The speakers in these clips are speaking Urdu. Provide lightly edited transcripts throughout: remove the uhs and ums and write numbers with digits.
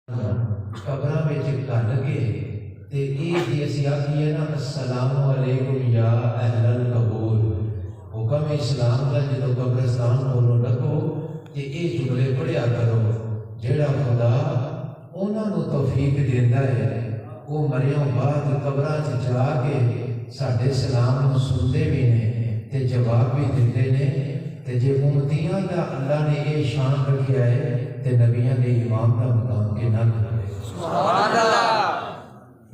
قبراں وچ گل کے تے اے جی اسی آکھیے نا السلام علیکم یا اہل القبور، حکم اسلام دا جدوں قبرستان کولوں لگو تے اے جملے پڑھیا کرو۔ جیڑا خدا انہاں نوں توفیق دیندا ہے وہ مریوں بعد قبراں چ جا کے ساڈے سلام نوں سنتے بھی نے تے جواب بھی دیندے نے۔ تے جے امتیاں دا اللہ نے اے شان رکھیا ہے تے نبیاں دے امام دا مقام کے نہ کرے۔ سبحان اللہ۔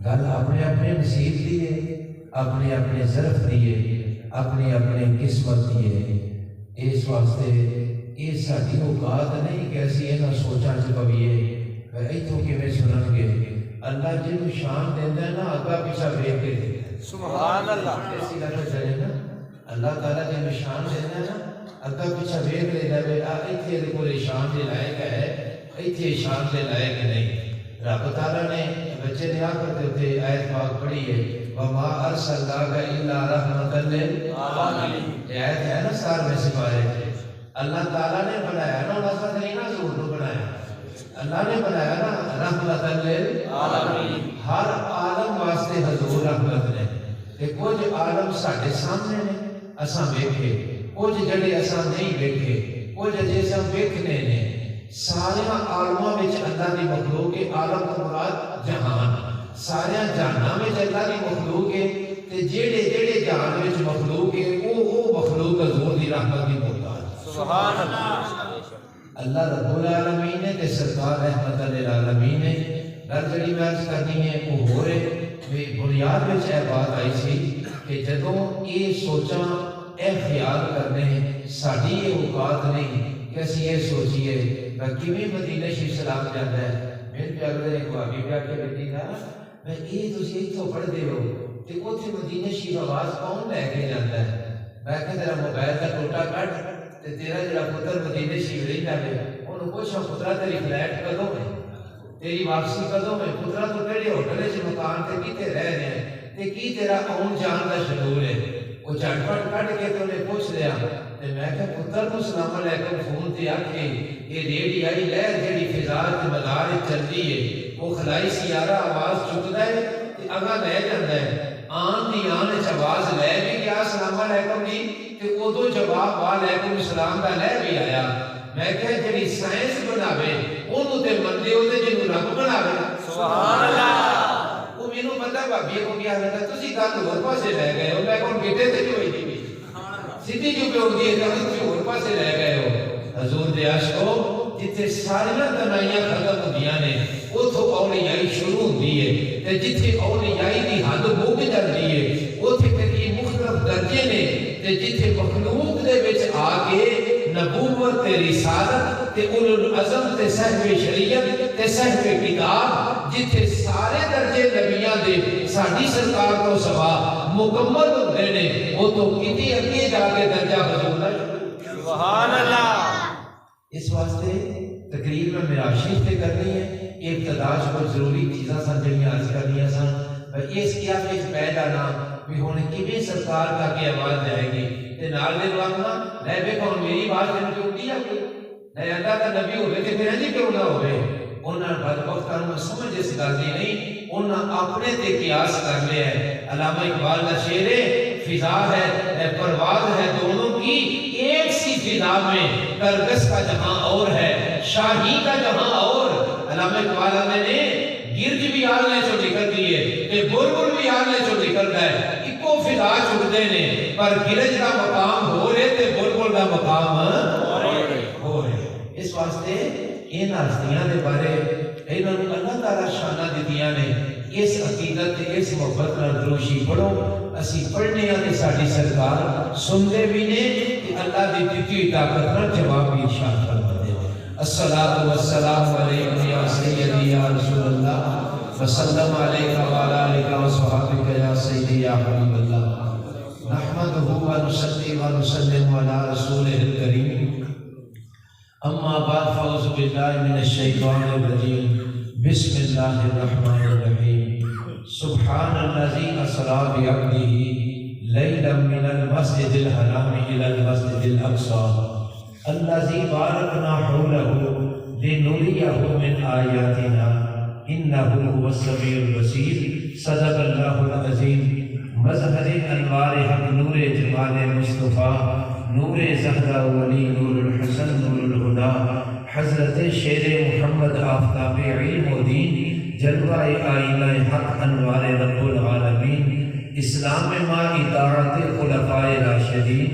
گل اپنے اپنے نصیب دی ہے، اپنے اپنے ظرف دی ہے، اپنی اپنی قسمت دی ہے۔ اس واسطے یہ ساری اوقات نہیں کہ اسی انہاں سوچاں چ پویے ایتھوں کیویں سنن گے۔ اللہ جنوں شان دیندا ہے نا اگا پیچھا ویکھ کے دیندا ہے۔ سبحان اللہ۔ ایسی گل چلے نا اللہ تعالیٰ جنوں شان دیندا ہے نا اگا پیچھا ویکھ لینا ہے آ ایتھے دے کول شان دے لائق ہے، ایتھے شان دے لائق نہیں۔ رب تعالیٰ نے بچے نے آخر تے آیت پاک پڑھی ہے وما ارسلناک الا رحمۃ للعالمین۔ یہ آیت ہے نا 17ویں سپارے میں اللہ تعالیٰ نے بنایا نا نسل نہیں نا حضور کو بنایا، اللہ نے بنایا نا رحمۃ للعالمین۔ ہر عالم واسطے حضور رحمت نے۔ تے کچھ عالم ساڈے سامنے نے اساں ویکھے، کچھ جڑے اساں نہیں ویکھے، کچھ اجے اساں ویکھنے نے۔ سارے عالماں وچ اللہ دی مخلوق ہے، عالم تو مراد جہان، سارے جہاناں وچ اللہ دی مخلوق ہے تے جڑے جڑے جہان وچ مخلوق ہے وہ مخلوق حضور دی رحمت دی محتاج۔ سبحان اللہ۔ اللہ رب العالمین ہے تے سرکار رحمت للعالمین ہے۔ گل جڑی میں عرض کرنی ہے وہ ہو رہے بنیاد وچ یہ بات آئی سی کہ جدوں یہ سوچاں اے خیال کرنے ساڈی یہ اوقات نہیں کہ اسی یہ سوچیے کیویں مدینہ شریف سلام جاتا ہے۔ میرے پیارے نے ایک واقعہ کیا کہ بیٹی تھا میں یہ تسی ایتھوں پڑھدے ہو تے اوتھے مدینہ شریف آواز کون لے کے جاندا ہے؟ میں کہ تیرا موبائل دا ٹوٹا کٹ تے تیرا جڑا پتر مدینہ شریف رہندا ہے اونوں پوچھو پترا تیری فلائٹ کدوں ہے، تیری واپسی کدوں ہے، پترا تو کہڑے ہوٹل وچ مکان تے کیتے رہ رہے ہیں تے کی تیرا آن جان دا شیڈول ہے۔ وہ جھٹ پٹ کٹ کے تے انہیں پوچھ لیا تے میں کہ پتر کو سلام علیکم فون تے آکھے یہ ریڈی آئی لہر جڑی فضا تے مدار چلدی ہے وہ خلائی سیارہ آواز چکدا ہے تے اگا لے جاندا ہے۔ آن دی آن وچ آواز لے بھی گیا سلام علیکم دی تے اودوں جواب وعلیکم السلام دا لے بھی آیا۔ میں کہ جڑی سائنس بناوے اونوں تے مندے او تے جنوں رب بناوے۔ سبحان اللہ۔ وہ مینوں پتہ بھابی کو کیا لگا تسی گل ہور پاسے لے گئے ہو، میں کون بیٹے تے جو ہوئی تھی سیدھی جو پہ ہوتی ہے کہ تسی ہور پاسے لے گئے ہو۔ حضور دے عاشقو جتھے ساریاں دنائیاں ختم ہوندیاں نے اوتھوں اولیائی شروع ہوندی ہے تے جتھے اولیائی دی حد مک جاندی ہے اوتھے کئی مختلف درجے نے تے جتھے مخلوق دے وچ آ کے نبوت تے رسالت تے اولو العزم تے صاحب شریعت تے صاحب کتاب جتھے سارے درجے نبیاں دے ساڈی سرکار تو سوا مکمل ہوندے نے وہ تو کتنی اگے جا کے درجہ حضور دا۔ سبحان اللہ۔ اس واسطے تقریر میں میرا شریف تے کرنی ہے ابتدا پر ضروری چیزاں سن جڑیاں عرض کرنیاں سن اس کیا وچ پہ جانا بھی ہن کیویں سرکار کا کی آواز جائے گی تے نال دے واقعہ لے ویکھو میری آواز تے اٹھتی ہے کوئی اللہ دا نبی ہوے تے پھر کیوں نہ ہوے۔ انہاں بدبختاں نوں سمجھ اس گل دی نہیں، انہاں اپنے تے قیاس کر لیا ہے۔ علامہ اقبال کا شعر ہے فضا ہے پرواز ہے دونوں کی ایک سی فضا میں، کرگس کا جہاں اور ہے شاہی کا جہاں اور۔ علامہ اقبال نے گرج بھی آلنے چو نکل دیئے تے بلبل بھی آلنے چو نکل گئے، اکو فضا چھڑتے نے پر گرج کا مقام ہو رہے تے بلبل کا مقام ہو رہے۔ اس واسطے ان ہستیاں دے بارے انہوں نے اللہ تعالیٰ شانہ دیتیاں نے اس عقیدت تے اس محبت نال دروشی پڑھو اسی پڑھنے آنے ساڑھی سرکار سنتے بھی نے کہ اللہ دی دیتی طاقت نال جواب بھی ارشاد فرما دے۔ الصلاۃ والسلام علیکم یا سیدی یا رسول اللہ وسلم علیکہ وعلی آلہ وصحبہ یا سیدی یا حبیب اللہ نحمدہ ونصلی ونسلم علی رسولہ الکریم اما بعد فاعوذ باللہ من الشیطان الرجیم بسم اللہ الرحمن الرحیم سبحان الذی اسری بعبدہ لیلا من المسجد الحرام الی المسجد الاقصی الذی بارکنا حولہ لنریہ من آیاتنا انہ هو السمیع البصیر۔ صدق اللہ العظیم۔ مظہر انوار حق نور جمال مصطفیٰ، نور زہرا ولی نور الحسن نور الہدا، حضرت شیر محمد آفتاب علم و دین، جلوہ آئینہ حق انوار رب العالمین، اسلام ما اطاعت خلفاء راشدین،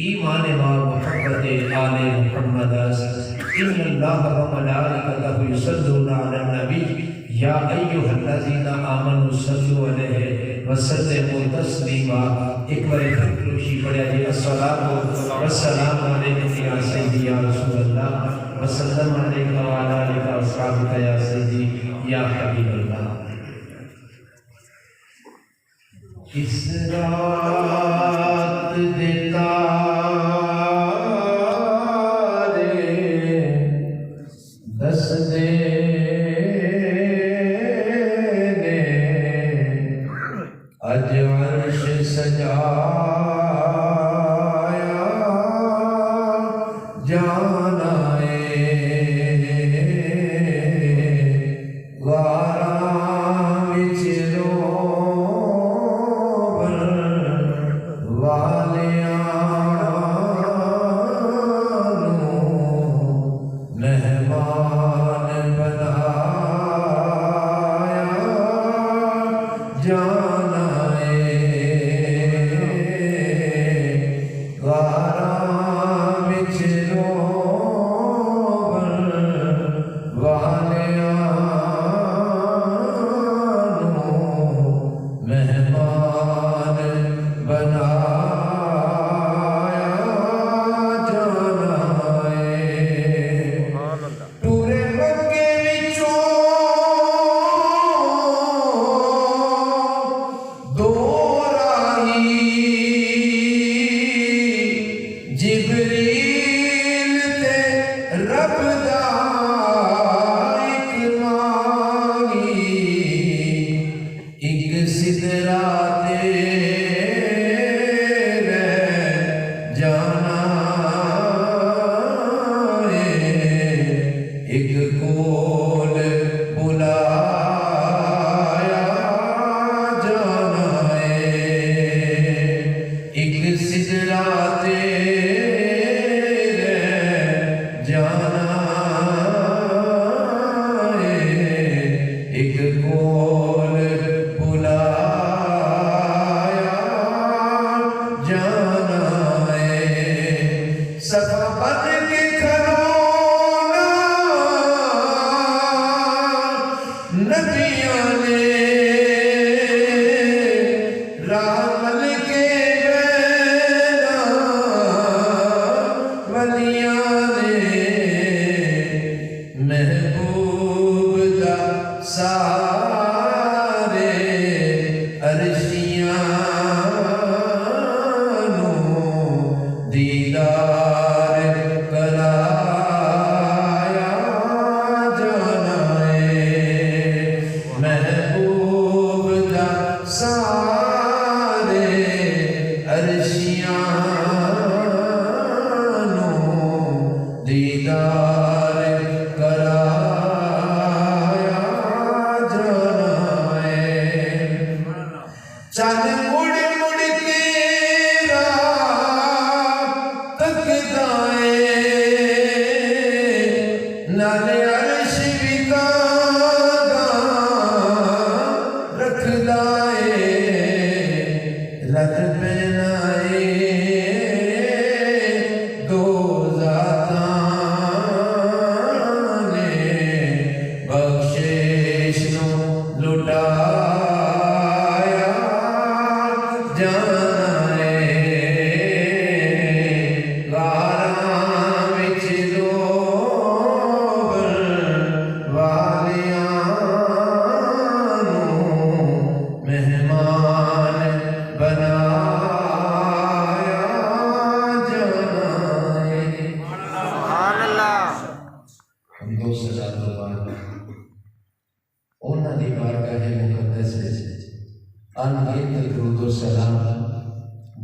ایمان ما محبت آل محمد، ان اللہ و ملائکتہ یصلون علی النبی یا ایھا الذین آمنوا صلوا علیہ وسلموا تسلیما۔ ایک بار خروشی پڑھا جی، الصلاۃ والسلام علیک یا سیدی یا رسول اللہ، وسلم علیک وعلی آلک واصحابک یا سیدی یا حبیب اللہ۔ اس رات دے تارے دس دے نے اج عرش سجایا جانا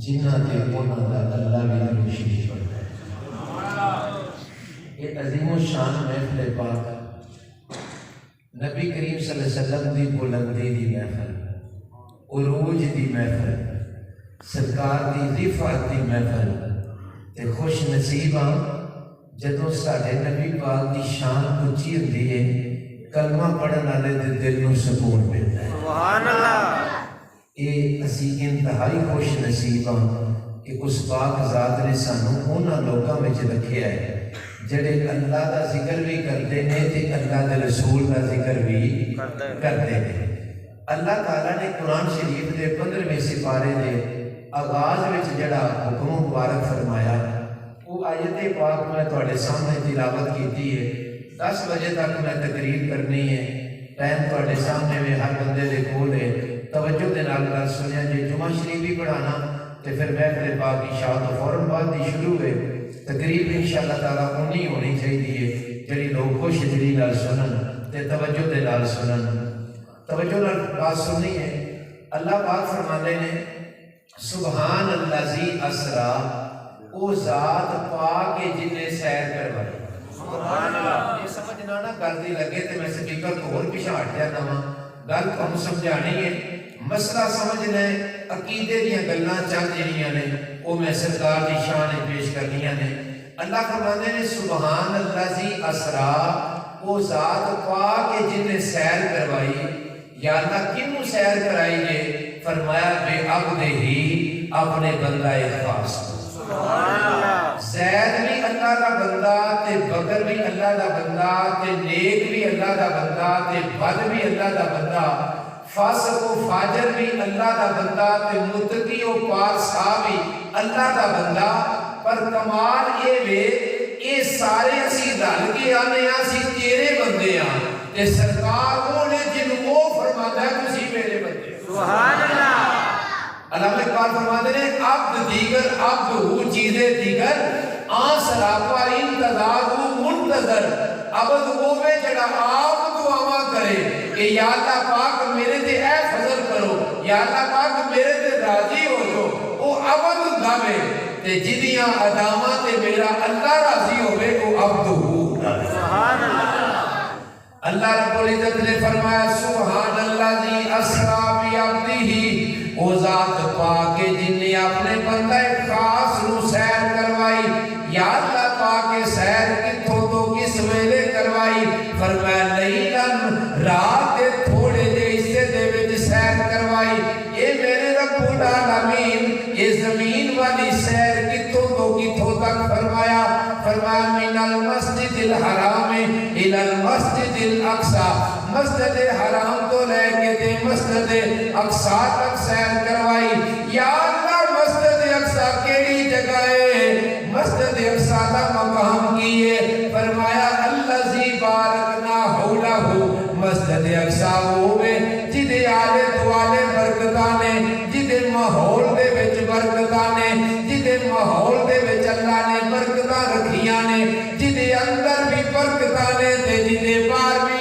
جنہ کے اونا دا اللہ بھی درود شریف پڑھتا ہے۔ یہ عظیم و شان محفل پاک نبی کریم صلی اللہ علیہ وسلم دی بلندی دی محفل، عروج دی محفل، سرکار دی رفعت دی محفل، تے خوش نصیب ہاں جدوں ساڈے نبی پاک دی شان اونچی ہوندی ہے، کلمہ پڑھن والے دے دل نوں سکون ملدا ہے۔ سبحان اللہ۔ یہ اسی انتہائی خوش نصیب ہاں کہ اس پاک ذات نے سانوں انہاں لوکاں وچ رکھیا ہے جڑے اللہ دا ذکر بھی کرتے ہیں تے اللہ دے رسول دا ذکر بھی کرتے ہیں۔ اللہ تعالیٰ نے قرآن شریف دے 15ویں سپارے دے آغاز وچ جڑا حکم مبارک فرمایا وہ آیت پاک میں تواڈے سامنے تلاوت کیتی ہے۔ 10 بجے تک میں تقریر کرنی ہے، ٹائم تواڈے سامنے میں ہر بندے دے کول ہے، توجہ دے نال گل سنیا جے جمعہ شریف بھی پڑھانا تے پھر محفل پاک عشاء تو فوراً بعد دی شروع ہے، تقریب انشاءاللہ تعالیٰ اونی ہونی چاہیے جڑی لوگ خوش دلی نال سنن تے توجہ دے نال سنن۔ توجہ نال بات سننی ہے۔ اللہ پاک فرماندے نے سبحان الذی اسرا، او ذات پاک جن نے سیر کروائی۔ سبحان اللہ۔ یہ سمجھنا نہ گل دی لگے تے میں سپیکر تو اور پیچھے ہٹ جانا وا، گل تھانوں سمجھانی ہے، مسئلہ سمجھنا ہے، عقیدے دیاں گلاں چل جڑیاں نے وہ میں سرکار دی شان پیش کرنیاں نے۔ اللہ فرماندے نے سبحان الذی اسرا، وہ ذات پاک جن نے سیر کروائی۔ یا اللہ کیوں سیر کرائی ہے؟ فرمایا بے عبدہ ہی، اپنے بندہ خاص کو۔ سبحان اللہ۔ زید بھی اللہ دا بندہ تے بکر بھی اللہ دا بندہ تے نیک بھی اللہ دا بندہ تے بد بھی اللہ دا بندہ، فاسق و فاجر بھی اللہ دا بندہ تے متقی و پارسا بھی اللہ دا بندہ۔ پر کمال یہ وے اے سارے اسی رل کے آنے اسی تیرے بندے ہاں تے سرکار وہ نے جن کو فرماتا ہے تسی میرے بندے۔ سبحان اللہ۔ علامہ اقبال فرماتے ہیں عبد دیگر عبد ہو چیزیں دیگر آن سراپا انتظار ہو منتظر، عبد ہوئے جڑا آپ دعاواں کرے کہ یا اللہ پاک میرے تے اے فضل کرو، یا اللہ پاک میرے تے راضی ہو جو، وہ عبد گاوے تے جدیاں ادامہ تے میرا اللہ راضی ہوئے وہ عبد ہو۔ سبحان اللہ۔ اللہ رب العزت نے فرمایا سبحان الذی اسرا بعبدہ، وہ ذات پاک جن نے اپنے بندہ خاص نو سیر کروائی۔ یا اللہ پاک سیر کتھوں تو کس ویلے کروائی؟ فرمایا لیلن، رات کے تھوڑے جے حصے دے وچ سیر کروائی۔ اے میرے رب العالمین یہ زمین والی سیر کتھوں تو کتھوں تک فرمایا؟ فرمایا من المسجد الحرام الى المسجد الاقصی، مسجد حرام تو لے کے دے مسجد اقصی تک سیر کروائی۔ یا اللہ مسجد اقصی کیڑی جگہ ہے؟ مسجد اقصی کا مقام کیے؟ فرمایا الذی بارکنا حولہ، مسجد اقصی ہوئے جدے آلے دوالے برکتانے، جدے ماحول دے وچ برکتانے، جدے ماحول دے وچ اللہ نے برکتاں رکھیاں نے، جدے اندر بھی برکتانے تے جدے باہر بھی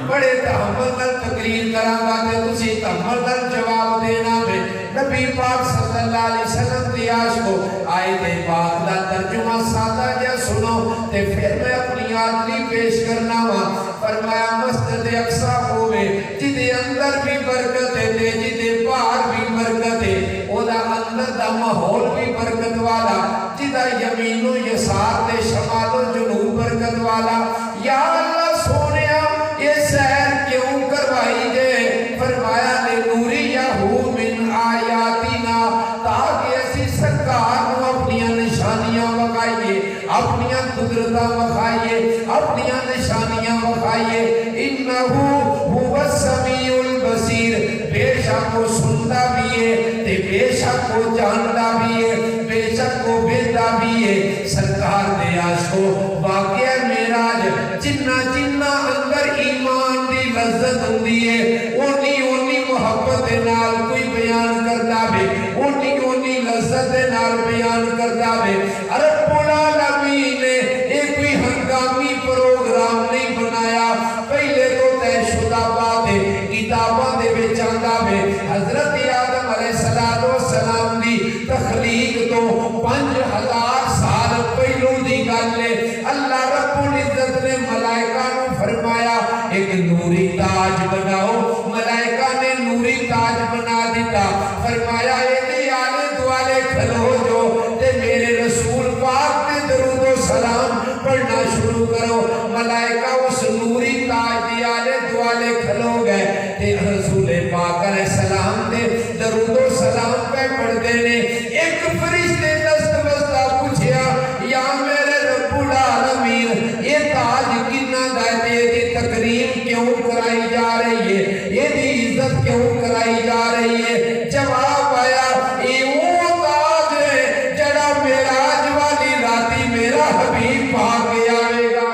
بڑے تحمل نال تقریر کراں گا تے تسی تحمل نال جواب دینا ہے۔ نبی پاک صلی اللہ علیہ وسلم دی عاشقو آیت پاک دا ترجمہ سادہ جا سنو تے پھر میں اپنی آدمی پیش کرنا ہوا۔ فرمایا مسجد اقصی ہوئے جدے اندر بھی برکت ہے تے جدے باہر بھی برکت ہے، او دا اندر دا ماحول بھی برکت والا، جدہ یمین و یسار تے شمال و جنوب برکت والا۔ یا اللہ سونیا یہ سیر کیوں کروائی گئے؟ فرمایا لنوریہو من آیاتنا، تاکہ اسی سرکار نو اپنیاں نشانیاں وکھائیے، اپنیاں قدرتاں وکھائیے، اپنیاں نشانیاں وکھائیے۔ انہو هو السمیع البصیر، بے شک وہ سنتا بھی ہے تے بے شک وہ جانتا بھی ہے، بے شک وہ بیتا بھی ہے۔ سرکار دے عاشقو واقعہ معراج جنہ جنہ اندر ایمان دی لذت ہوندی ہے اونی اونی محبت دے نال کوئی بیان کردا ہے، اونی اونی لذت دے نال بیان کردا ہے۔ رب العالمین نے ایک کوئی ہنگامی پروگرام نہیں بنایا، پہلے تو طے شدہ بات ہے، کتاباں دے وچ آندا ہے حضرت آدم علیہ السلام دی تخلیق تو 5000 سال پہلو دی گل ہے۔ اللہ رب العزت نے ملائکہ نو فرمایا نوری تاج بناؤ. ملائکہ نے نوری تاج بنا دیتا. فرمایا اے آلے دوالے کھلو جو تے میرے رسول پاک نے درود و سلام پڑھنا شروع کرو. ملائکہ اس نوری تاج دی آلے دوالے کھلو گئے تے رسول پاک علیہ السلام دے درود و سلام پہ پڑھ دینے. ایک فرشتے دست بستہ پوچھیا یا میرے رب العالمین یہ تاج کنہ دائے دی تکریم کیوں کرائی جا رہی ہے, یہ دی عزت کیوں کرائی جا رہی ہے؟ جواب آیا یہ وہ تاج ہے جڑا معراج والی راتی میرا حبیب پاک آئے گا.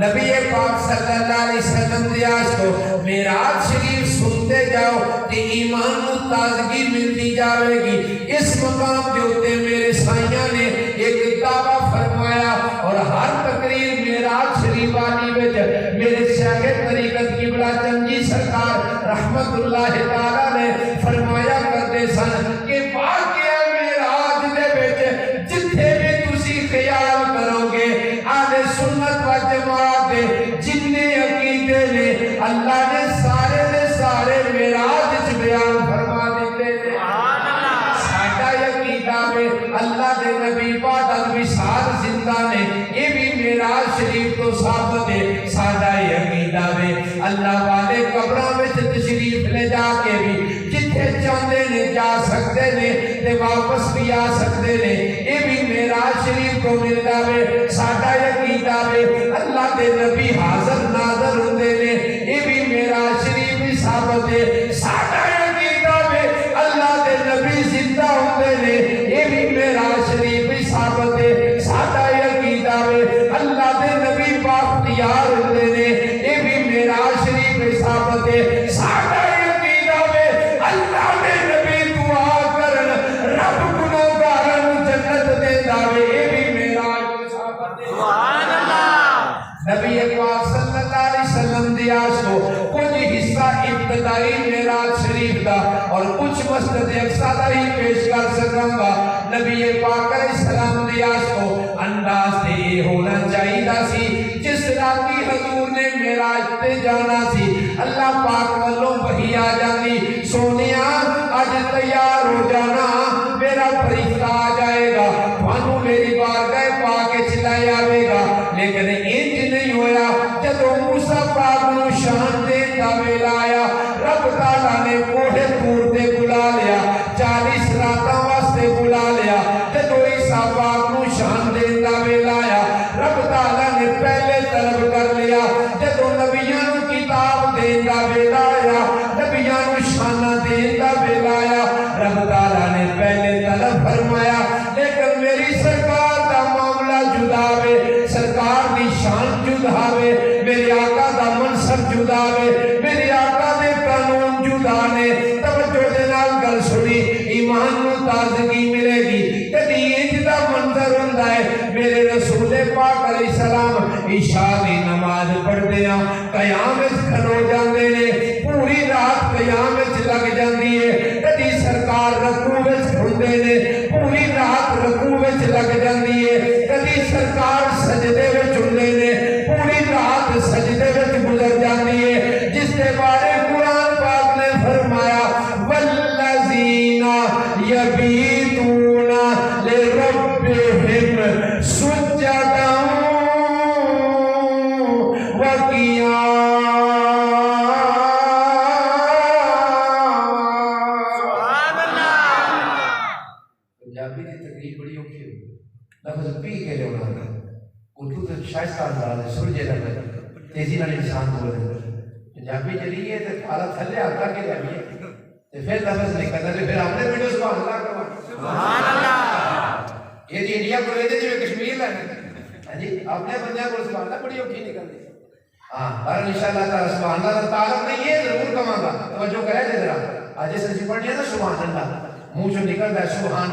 نبی پاک صلی اللہ علیہ وسلم دیاز کو معراج شریف سنتے جاؤ کہ ایمان و تازگی ملتی جاوے گی. اس مقام کے ہوتے میرے سائیاں نے ایک دعویٰ فرمایا اور ہر تقریر معراج شریف والی وچ میرے شیخ طریقت قبلہ چنجی سرکار رحمت اللہ تعالیٰ نے فرمایا کرتے سن کہ واقعہ معراج دے وچ جتھے بھی تسی خیال کرو گے اہل سنت و جماعت دے جتنے عقیدے نے اللہ نے سارے دے سارے معراج وچ بیان فرما دیتے ہیں. ساڈا عقیدہ میں اللہ دے نبی پاک الوصال زندہ نے یہ بھی معراج شریف تو ثابت ہے. ساڈا عقیدہ میں اللہ والے قبراں وچ تشریف لے جا کے بھی جتھے چاہندے نے جا سکتے نے تے واپس بھی آ سکتے نے, یہ بھی معراج شریف کو ملدا ہے. ساڈا عقیدہ میں اللہ دے نبی حاضر ناظر ہوندے نے, یہ بھی معراج شریف بھی ثابت ہے. ساڈا عقیدہ میں اللہ دے نبی زندہ ہوندے نے, یہ بھی معراج شریف بھی ثابت ہے. ساڈا عقیدہ میں اللہ دے نبی باختیار ہوندے نے, یہ بھی معراج شریف بھی ثابت ہے. ساڈا عقیدہ میں اللہ دے نبی دعا کرن رب گناہگاراں نوں جنت دیندا ہے, یہ بھی معراج بھی ثابت ہے. سبحان اللہ. نبی پاک صلی اللہ علیہ وسلم دی آج کو کچھ حصہ ابتدائی معراج شریف دا اور کچھ مسجد اقصی دا ہی پیش کر سکوں گا. نبی پاک علیہ السلام دی آج کو انداز تے یہ ہونا چاہیے سی جس راتی حضور نے معراج تے جانا سی اللہ پاک والوں وحی آ جاندی, سونیا اج تیار ہو جانا میرا فرشتہ آ جائے گا تھانوں میری بارگاہ پاک وچ لے آوے گا. لیکن انج نہیں ہویا. جدوں موسیٰ پاک نوں شان دین دا ویلا آیا رب تعالیٰ نے کوہ طور تے بلا لیا, 40 راتاں واسطے بلا لیا. جدوں عیسیٰ پاک نوں شان دین دا ویلا آیا رب تعالیٰ نے پہلے طلب کر لیا. جدوں نبیاں نوں کتاب دین دا ویلا آیا نبیاں نوں شاناں دین دا ویلا آیا رب تعالیٰ نے پہلے طلب فرمایا. لیکن میری سرکار دا معاملہ جدا ہے, سرکار دی شان جدا ہے, میرے آقا دا منصب جدا ہے, میرے آقا دے قانون جدا نے. توجہ دے نال گل سنی, ایمان نوں تازگی ملے گی. کدی انج دا منظر ہوندا ہے میرے رسول پاک علیہ السلام عشاء دی نماز پڑھدے ہاں قیام وچ کھلو جاندے نے, پوری رات قیام وچ لگ جاندی ہے. کدی سرکار رکوع وچ ہوندے نے, پوری رات رکوع وچ لگ جاندی ہے. کدی سرکار سجدے وچ ہوندے نے, پوری رات سجدے وچ گزر جاندی ہے. جس کے بارے قرآن پاک نے فرمایا والذین یبیتون لربہم سجدا وقیاما. سبحان اللہ. پنجابی کی تقریر بڑی اوکھی ہوئی, لفظ پی کے لے ہونا ہے. اردو تو شائستہ انداز ہے, سرجے لگے تیزی نال انسان بول رہے ہیں. پنجابی چلی ہے تو حالت تھلے آتا کے جائیے تو پھر لفظ نہیں کرنا, پھر ہم نے بیٹھو سبحان اللہ کروا. سبحان اللہ. یہ جی انڈیا کو رہتے جو کشمیر لینے جی اپنے بندیاں کو سبحان اللہ بڑی اوکھی نکلتی. ہاں اور انشاءاللہ تعالی سبحان اللہ تعلق نہیں, یہ ضرور کہوں گا توجہ کرے جی ذرا. آج جیسے جی پڑھ لیا نا سبحان اللہ, منہ سے نکلتا ہے سبحان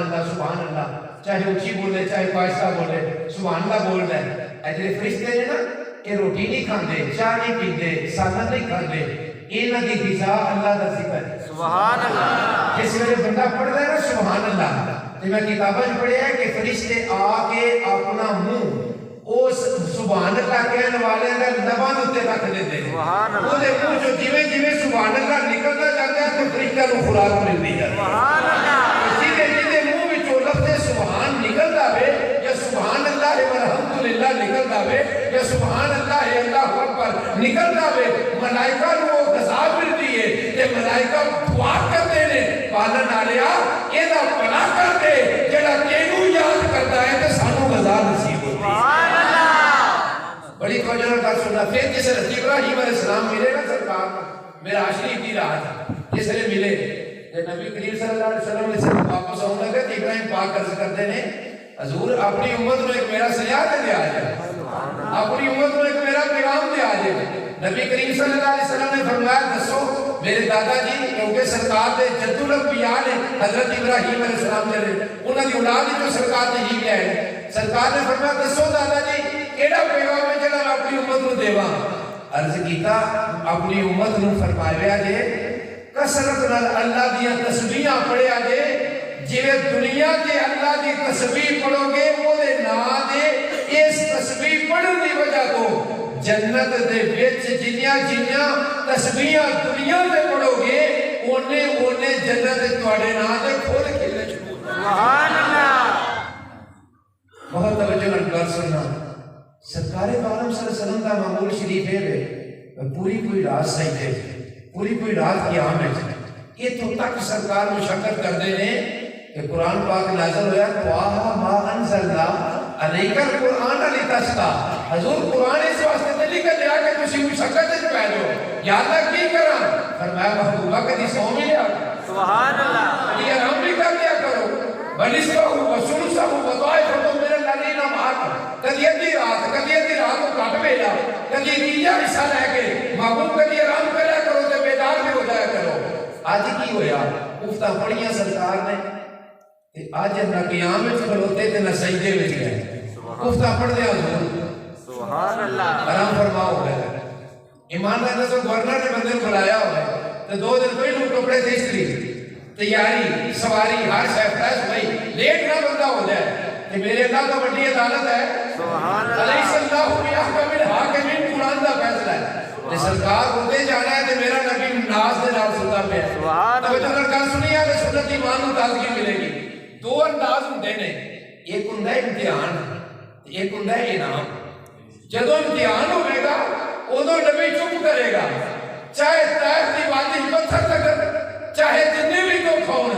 اللہ, چاہے اونچی بولے چاہے پائستہ بولے سبحان اللہ بول رہے ہیں. ایسے فرشتے نے نا یہ روٹی نہیں کھاندے, چاہ نہیں پیندے, سالن نہیں کھاندے, انہاں دی غذا اللہ دا ذکر ہے. سبحان اللہ. جس ویلے بندہ پڑھدا ہے نا سبحان اللہ, تے میں کتاباں وچ پڑھیا ہے کہ فرشتے آ کے اپنا منہ اس سبحان اللہ کہنے والے کا لبان اتنے رکھ دیتے ہیں وہ دیکھو جو جویں جویں سبحان اللہ نکلتا جاتا ہے تو فرشتہ کو خوراک ملتی جاتی ہے جیدے منہ وچوں لفظ سبحان نکل جاوے یا سبحان اللہ والحمدللہ نکل جاوے یا سبحان اللہ اللہ اکبر نکل جاوے ملائکہ کو غذا ملتی ہے تے ملائکہ دعا کرتے ہیں پالن آلیا ایدہ پلا کرتے جڑا تینوں یاد کرتا ہے کہ سانو غذا نصیب ہوتی ہے بڑی توجہ کر سننا پھر جسے حضرت ابراہیم علیہ السلام ملے نا سرکار میرا شریف کی رات جس نے ملے نبی کریم صلی اللہ علیہ وسلم نے سے واپس آؤں لگا کہ ابراہیم پاک عرض کرتے ہیں حضور اپنی امت میں ایک میرا سیاح دے آ جائے اپنی امت میں ایک میرا پیغام دے آ جائے نبی کریم صلی اللہ علیہ وسلم نے فرمایا دسو میرے دادا جی کیونکہ سرکار دے جد الانبیاء نے حضرت ابراہیم علیہ السلام نے انہوں نے اولاد جو سرکار نے ہی لے سرکار نے فرمایا دسو دادا جی کیڑا پیغام ہے جڑا میں اپنی امت نو دیواں عرض کیتا اپنی امت نو فرمایا جے کثرت نال اللہ دی تسبیحاں پڑھیا جے جویں دنیا تے اللہ دی تسبیح پڑھو گے او دے نام دے اس تسبیح پڑھن دی وجہ تو جنت دے وچ جنیاں تسبیحاں دنیا تے پڑھو گے اونے جنت تواڈے نام دے کھول کھلنے شروع سبحان اللہ بہت توجہ نال گل سننا سرکار عالم صلی اللہ علیہ وسلم کا معمول شریف ہے پوری رات سجدے پوری رات قیام ہے یہ تو تک سرکار مشقت کرتے ہیں کہ قرآن پاک نازل ہوا طٰہٰ مَا أَنزَلْنَا عَلَيْكَ الْقُرْآنَ لِتَشْقَىٰ حضور قرآن اس واسطے تے لکھ دیا کہ تسی مشقت وچ پے جاؤ یا اللہ کی کراں فرمایا محبوبہ کدی سو بھی لیا سبحان اللہ کدی آرام بھی کر لیا کرو بنسبہ وسلسہ وطائفہ من الذین معک کدی ادھی رات کو کٹ بیلا کدی تیجا حصہ لے کے محبوب کدی آرام کریا کرو تے بیدار بھی ہو جایا کرو آج کی ہویا افتہ پڑھیاں سرکار نے آج نہ قیام وچ کھلوتے تے نہ سجدے وچ گئے افتہ پڑھ دیا حضور سبحان اللہ آرام فرماؤ گئے ایماندار نے گورنر نے بندے بلایا ہوا ہے تو 2 دن پہلے کپڑے تھے استری تیاری سواری ہر شے فریش ہوئی لیٹ نہ بندہ ہو جائے کہ میرے اللہ کا بڑی عدالت ہے سبحان اللہ علیہ اللہ بیحکم الحاکمین قرآن دا فیصلہ ہے کہ سرکار ہوتے جانا ہے تو میرا نبی ناز دے نال سنتا پہ ہے توجہ نال گل سنی ہے کہ سنت ایمان نو تازگی ملے گی 2 انداز ہوندے نے ایک ہوندا ہے امتحان ایک ہوندا ہے انعام جدوں امتحان ہوے گا اودوں نبی چپ کرے گا چاہے طائف دی وادی پتھر تک چاہے جتنے بھی تو کھون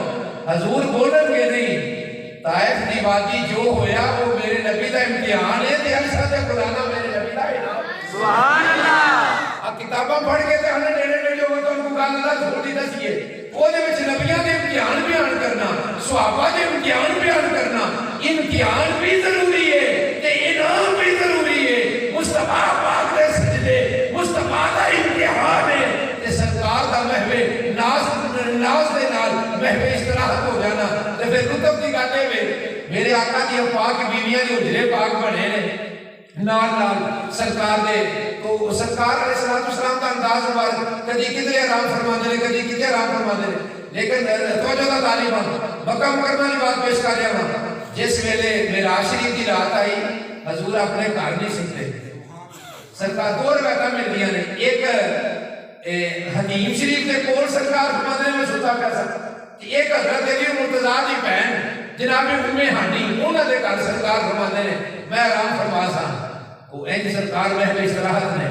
حضور بولن گے نہیں طائف دی وادی جو ہویا وہ میرے نبی دا امتحان ہے تے ارشاد قرآن میرے نبی دا انعام سبحان اللہ اب کتاباں پڑھ کے تے ہن نیڑے ہو تو ان کو گل اللہ چھوڑ دی دسیے او دے وچ نبیاں دے امتحان بیان کرنا صحابہ دے امتحان بیان کرنا امتحان بھی ضروری ہے تے انعام بھی ضروری ہے مصطفیٰ پاک دے سجدے مصطفیٰ دا امتحان ہے تے سرکار دا محو ناز دے نال محو استراحت ہو جانا تے پھر رتب دی گاتے ہوئے میرے آقا دی پاک بیویاں دی حجرے پاک بنے نے نال سرکار دے تو سرکار علیہ السلام کا انداز مبارک کدی کدھر آرام فرماندے نے کدی کدھر آرام فرماندے نے لیکن توجہ دا طالباں مکہ مکرمہ دی بات پیش کر رہا ہوں جس ویلے معراج شریف دی رات آئی حضور اپنے گھر نہیں سکتے سرکار 2 روایتاں ملدیاں نے ایک حدیم شریف کے کول سرکار فرماندے نے میں ستا پیا سا ایک حضرت علی مرتضیٰ دی بہن جناب ام ہانی انہاں دے گھر سرکار فرماندے نے میں آرام فرما سا وہ انج سرکار محل استراحت نے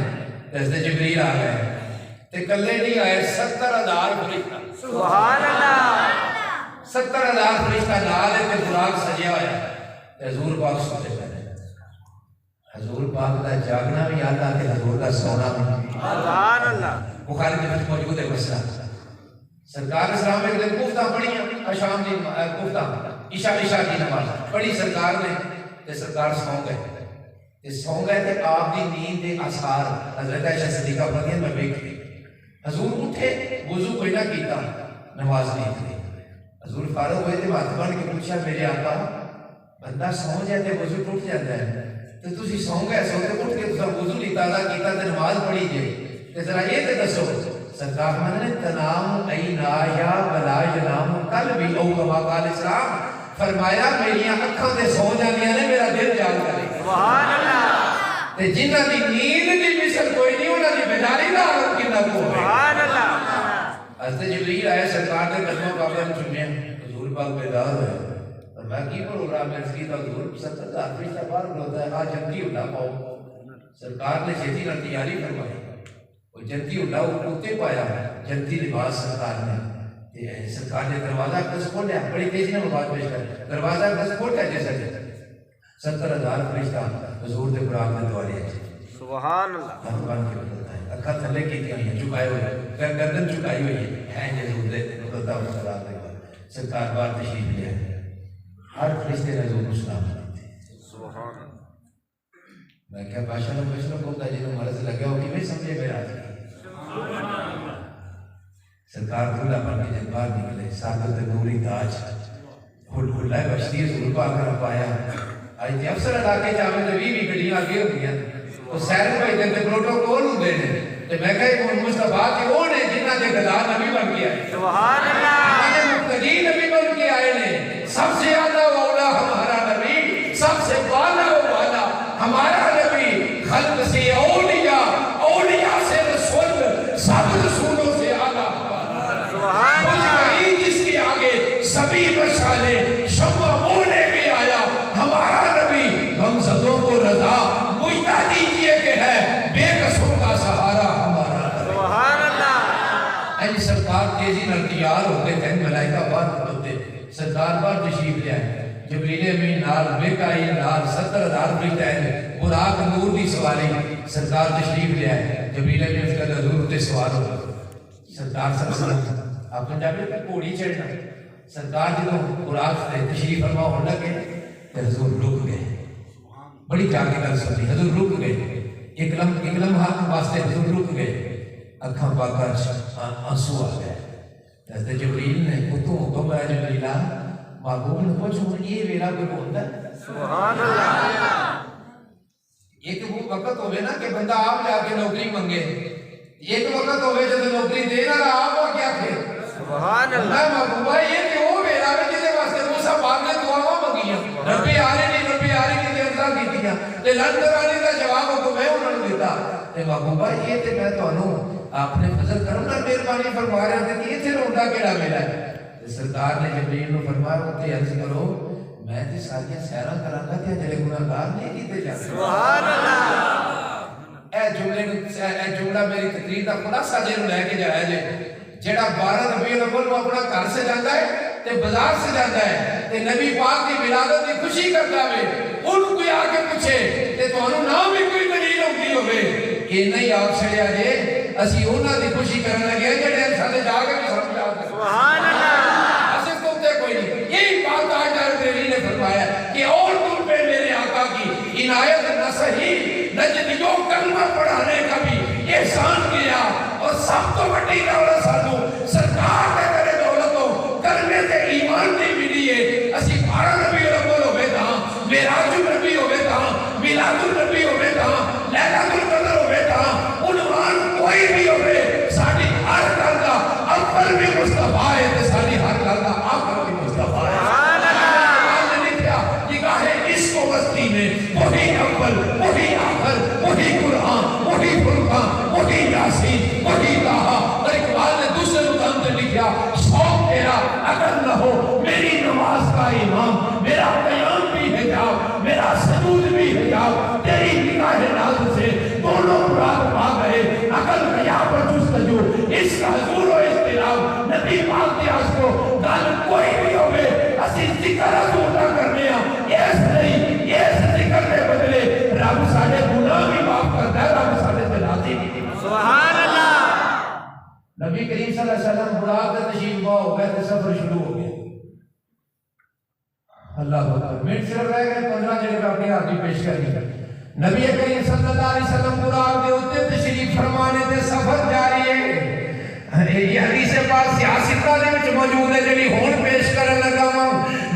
حضرت جبریل آ گئے تے کلے نہیں آئے 70,000 فرشتہ سبحان اللہ 70,000 فرشتہ نال تے براق سجیا ہوا ہے حضور پاک سوتے پے حضور پاک دا جاگنا بھی اللہ تے حضور دا سونا بھی سبحان اللہ بخاری میں موجود ہے مسئلہ سرکار اسلام ایک دن گفتہ پڑھیاں شام دی گفتہ عشاء کی نماز پڑھی سرکار نے تے سرکار سو گئے تے آپ دی نیند دے آثار حضرت عائشہ صدیقہ فرماتی ہیں میں دیکھی حضور اٹھے وضو کوئی نہ کیتا نماز نہیں تھی حضور فارغ ہوئے تے ہاتھ بن کے پوچھا میرے آقا بندہ سو جائے تے وضو ٹوٹ جاتا ہے تے تسی سو گئے سو تے اٹھ کے تساں وضو نہیں تازہ کیتا تے نماز پڑھی جے تے ذرا یہ تے دسو سرکار فرماتے ہیں تنام عینایا ولا ینام قلبی او کما قال اسلام فرمایا میری آنکھوں تے سو جاندیاں نے میرا دل جاگ کرے سبحان اللہ تے جنہاں دی نیند دی مثل کوئی نہیں انہاں دی بیداری دا حالت کنا کو ہے سبحان اللہ حضرت جبریل آئے سرکار نے قدموں پاپا نے سنیا حضور پاک بیدار ہوئے اور میں کی پروگرام ہے اس کی تو حضور 70,000 فرشتہ باہر ہوتا ہے آج جلدی اٹھا پاؤ سرکار نے چھتی نہ تیاری فرمائی وہ جلدی اٹھا اٹھتے پایا جلدی لباس سرکار نے سرکار نے دروازہ کس کھولیا بڑی تیزی میں بات پیش کر دروازہ کس کھولیا جیسا 70,000 فرشتہ حضور دے قرآن میں دعا لیا سبحان اللہ بھگوان کے بتاتا ہے اکھا تھلے کی تھی ہیں چکائے ہوئے گردن چکائی ہوئی ہے حضور دے بتاتا ہوں سلام دے سرکار بار تشریف لیا ہر فرشتے نے حضور کو سلام کرتے سبحان اللہ میں کیا بادشاہ نے بشروں کو کہا جنہوں مرض لگیا ہو کہ میں سمجھے میرا سرکار دھولا بن کے جب باہر نکلے ساکت نوری تاج کھلائے بشتی حضور کو آکر پایا آج تے افسر علاقے جاوے تو بھی گڑیاں آگے ہو گیا وہ سیر بھائی دن تے پروٹوکول ہوں دے دے تے میں کہے مصطفیٰ کے وہ نے جنہ دے گدا نبی بن کے آئے سبحان اللہ جنہ دے مقتدی نبی بن کے آئے نے سب سے زیادہ اولا ہمارا نبی سب سے بالا والا ہمارا نبی خلق سے اولیاء اولیاء سے رسول سب رسولوں سے آلہ سبحان اللہ جس کے آگے سبھی مشالے شمع وہ لے کے آیا ہمارا نبی غمزدوں کو رضا مجھتا دیجئے کہ ہے بے قصوں کا سہارا ہمارا سبحان اللہ اے سرکار تیزی نہ تیار ہوتے تھے ملائکہ بار ہوتے سرکار بار تشریف لے آئے جبریل امین نال میکائیل نال 70,000 فرشتے ہیں براق نور دی سواری سرکار تشریف لے آئے جبریل امین اس کا حضور تے سوار ہو سرکار صلی اللہ علیہ وسلم آپ پنجابی پہ گھوڑی چڑھنا سرکار جدوں براق سے تشریف فرما ہونے لگے تے حضور رک گئے بڑی جاگے گل سنی حضور رک گئے ایک لمحہ واسطے حضور رک گئے اکھاں پاکا آنسو آ گئے حضرت جبریل نے کتوں حکم ہے جبریلہ محبوب نے پوچھو یہ ویلا کوئی بولتا ہے سبحان اللہ ایک وہ وقت ہوئے نا کہ بندہ آپ جا کے نوکری منگے ایک وقت ہوئے جب نوکری دینا رہا آپ وہ کیا تھے سبحان اللہ محبوبہ یہ کہ وہ ویلا میں جیسے واسطے موسیٰ باپ نے دعاواں مگیاں ربی آرے نہیں ربی آرے کی دیر ازاں کی دیا تے لندر آنے کا جواب ہو تو میں انہوں نے دیتا تے محبوبہ یہ تے میں تو انہوں آپ نے فضل کروں نا مہربانی فرما رہے ہیں کہ یہ تے روندہ کیڑا ملا ہے سرکار نے جبریل نے فرمایا ہوتے عرض کرو میں تے ساریاں سیرہ کرانگا تے جڑے گناہگار نہیں کیتے جاتے سبحان اللہ اے جملہ میری تقریر دا خلاصہ جے لے کے جایا جے جڑا 12 ربیع الاول نو اپنا گھر سے جاندا ہے تے بازار سے جاندا ہے تے نبی پاک دی ولادت دی خوشی کردا وے ان کوئی آ کے پوچھے تے تانوں نام بھی کوئی دلیل ہوندی ہوے اے نہیں آپ چھڑیا جے اسی انہاں دی خوشی کرن لگے جڑے ساڈے جا کے سمجھ آ سبحان اللہ یہی بات آج تیری نے فرمایا کہ اور تم پہ میرے آقا کی عنایت نہ صحیح نجدیوں کلمہ پڑھانے کا بھی احسان کیا اور سب تو بڑی دولت ساتھوں سرکار نے میرے دولتوں کلمے سے ایمان نہیں ملی ہے اسی 12 ربیع الاول ہوئے تھا معراج النبی ہوئے تھا میلاد النبی ہوئے تھا لیلۃ القدر ہوئے تھا عنوان کوئی بھی ہوئے ساڈی ہر گل دا اول بھی مصطفیٰ ہے تے ساڈی ہر گل دا آخر بھی مصطفیٰ ہے سبحان اللہ نے لکھا نگاہ عشق و مستی میں وہی اول وہی آخر وہی قرآن وہی فرقان وہی یاسین وہی طٰہٰ اور اقبال نے دوسرے مقام پہ لکھا شوق تیرا اگر نہ ہو میری نماز کا امام میرا قیام بھی حجاب میرا سجود بھی حجاب تیری نگاہ ناز سے دونوں مراد پا گئے عقل غیاب اور جستجو اس کا حضور و اضطراب نبی پاک کے آس کو گل کوئی بھی ہوئے اسی ذکر حضور نہ کرنے ہیں ایس نہیں ایس ذکر کے بدلے رب ساڑھے گناہ بھی معاف کرتا ہے رب ساڑھے سے راضی نہیں سبحان اللہ نبی کریم صلی اللہ علیہ وسلم براق کا تشریف ہو گئے تو سفر شروع ہو گیا اللہ اکبر منٹ صرف رہ گئے 15 جنہیں اپنی آدھی پیش کری نبی کریم صلی اللہ علیہ وسلم براق دے ہوتے تشریف فرمانے دے سفر جاری ہے یہ حدیث پاک سیاستہ دے وچ موجود ہے جڑی ہون پیش کرن لگا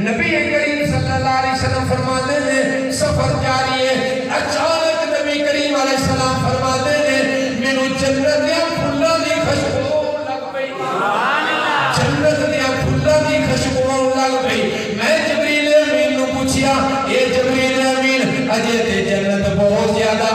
نبی کریم صلی اللہ علیہ وسلم فرماتے ہیں سفر جاری ہے اچانک نبی کریم علیہ السلام فرماتے ہیں مینوں جنت دے پھلاں دی خوشبو لگ پئی جنت دے پھلاں دی خوشبو لگ پئی میں جبریل امین نوں پوچھیا اے جبریل امین اجے تے جنت بہت زیادہ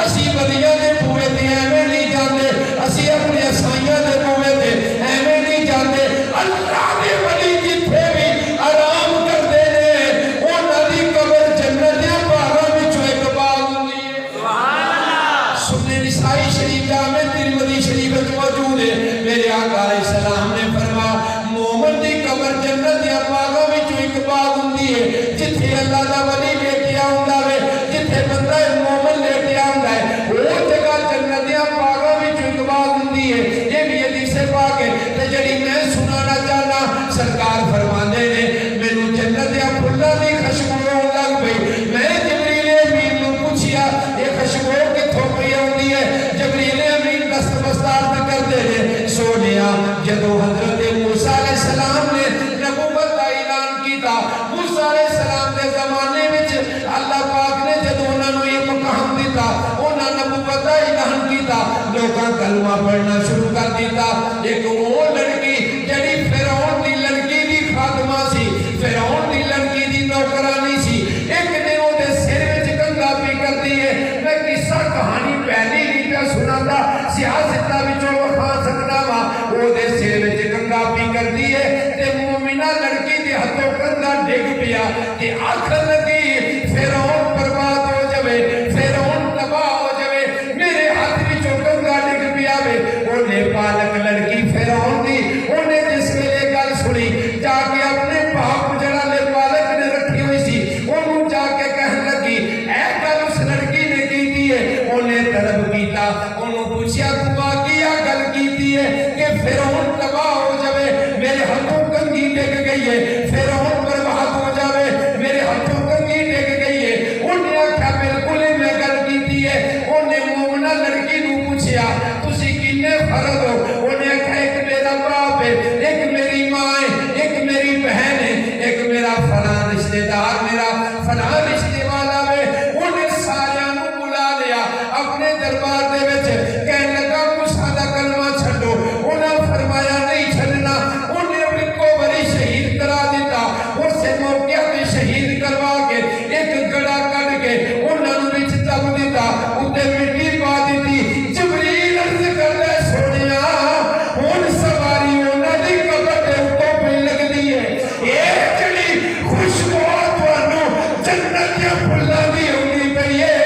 اسی بدیاں دے بوئے تے ایویں نہیں جاندے اسی اپنی اسائیاں دے بوئے تے ایویں نہیں جاندے اللہ دے ولی جتھے بھی آرام کردے نے انہاں دی قبر جنت دے باغاں وچوں ایک باغ ہوندی ہے سبحان اللہ سنن نسائی شریف جامع ترمذی شریف وچ موجود ہے میرے آقا علیہ السلام نے فرمایا مومن دی قبر جنت دے باغاں وچوں ایک باغ ہوندی ہے جتھے اللہ دا ولی لیٹیا ہوندا ہے جتھے بندہ مومن لیٹیا ہوندا ہے وہ جگہ جنت دے باغاں وچوں ایک باغ ہوندی ہے یہ بھی حدیث پاک ہے تے جڑی میں سنانا چاہنا سرکار فرماندے نے مینوں جنت دے پھلاں دی خوشبو لگ پئی میں جبریل امین نوں پوچھیا یہ خوشبو کتھوں پئی آوندی ہے جبریل امین دست بستار تے کردے نے سونیا جدوں حضرت موسیٰ علیہ السلام نے نبوت کا اعلان کیتا موسیٰ علیہ السلام دے زمانے وچ اللہ پاک نے جدوں انہاں نوں یہ مقام دیتا انہاں نبوت کا اعلان کیتا لوکاں کلمہ پڑھنا شروع کر دیتا ایک وہ لڑکی جڑی فرعون دی لڑکی دی خادمہ سی فرعون دی لڑکی دی نوکرانی سی ایک دن وہ دے سر وچ کنگا پی کرتی ہے میں قصہ کہانی پہلی نہیں پہ سناتا سیاست وچوں وکھا سکدا وا وہ دے سر وچ کنگا پی کرتی ہے تے مومنہ لڑکی دے ہتھوں کنگا ڈگ پیا تے آکھن لگی فرعون برباد ہو جاوے فرعون تباہ ہو جاوے میرے ہاتھ وچوں کنگا ڈگ پیا وے اونے پالک لڑکی فرعون دی اونے جس ویلے گل سنی جا کے اپنے باپ جڑا لے پالک نے رکھی ہوئی سی اونوں جا کے کہن لگی اے گل اس لڑکی نے کیتی ہے اونے طلب کیتا اونوں پوچھیا تو آ کیا گل کیتی ہے کہ فرعون تباہ ہو جاوے میرے ہاتھوں کنگی ڈگ گئی ہے فرعون برباد ہو جاوے میرے ہاتھوں کنگی ڈگ گئی ہے انہیں آکھیا بالکل میں گل کیتی ہے انہیں مومنہ لڑکی نوں پوچھیا تسی کنے فرد ہو انہیں آکھیا ایک میرا باپ ہے ایک میری ماں ہے ایک میری بہن ہے ایک میرا فلاں رشتہ دار میرا فلاں رشتے والا ہے انہیں ساریاں نوں بلا لیا اپنے دربار دے وچ کہن لگا موسیٰ دا کلمہ چھڈو انہاں فرمایا نہیں چھڈنا انہیں اپنی کوبری شہید کرا دیتا اس سے موقع پہ شہید کروا کے ایک گڑا کٹ کے انہاں نوں وچ دب دیتا اُتے مٹی پا دیتی جبریل عرض کردا سونیا ہن سواری انہاں دی قبر دے اوپر پہ لگدی ہے اے جڑی خوشبو تانوں جنت دے پھلاں دی ہوندی پئی ہے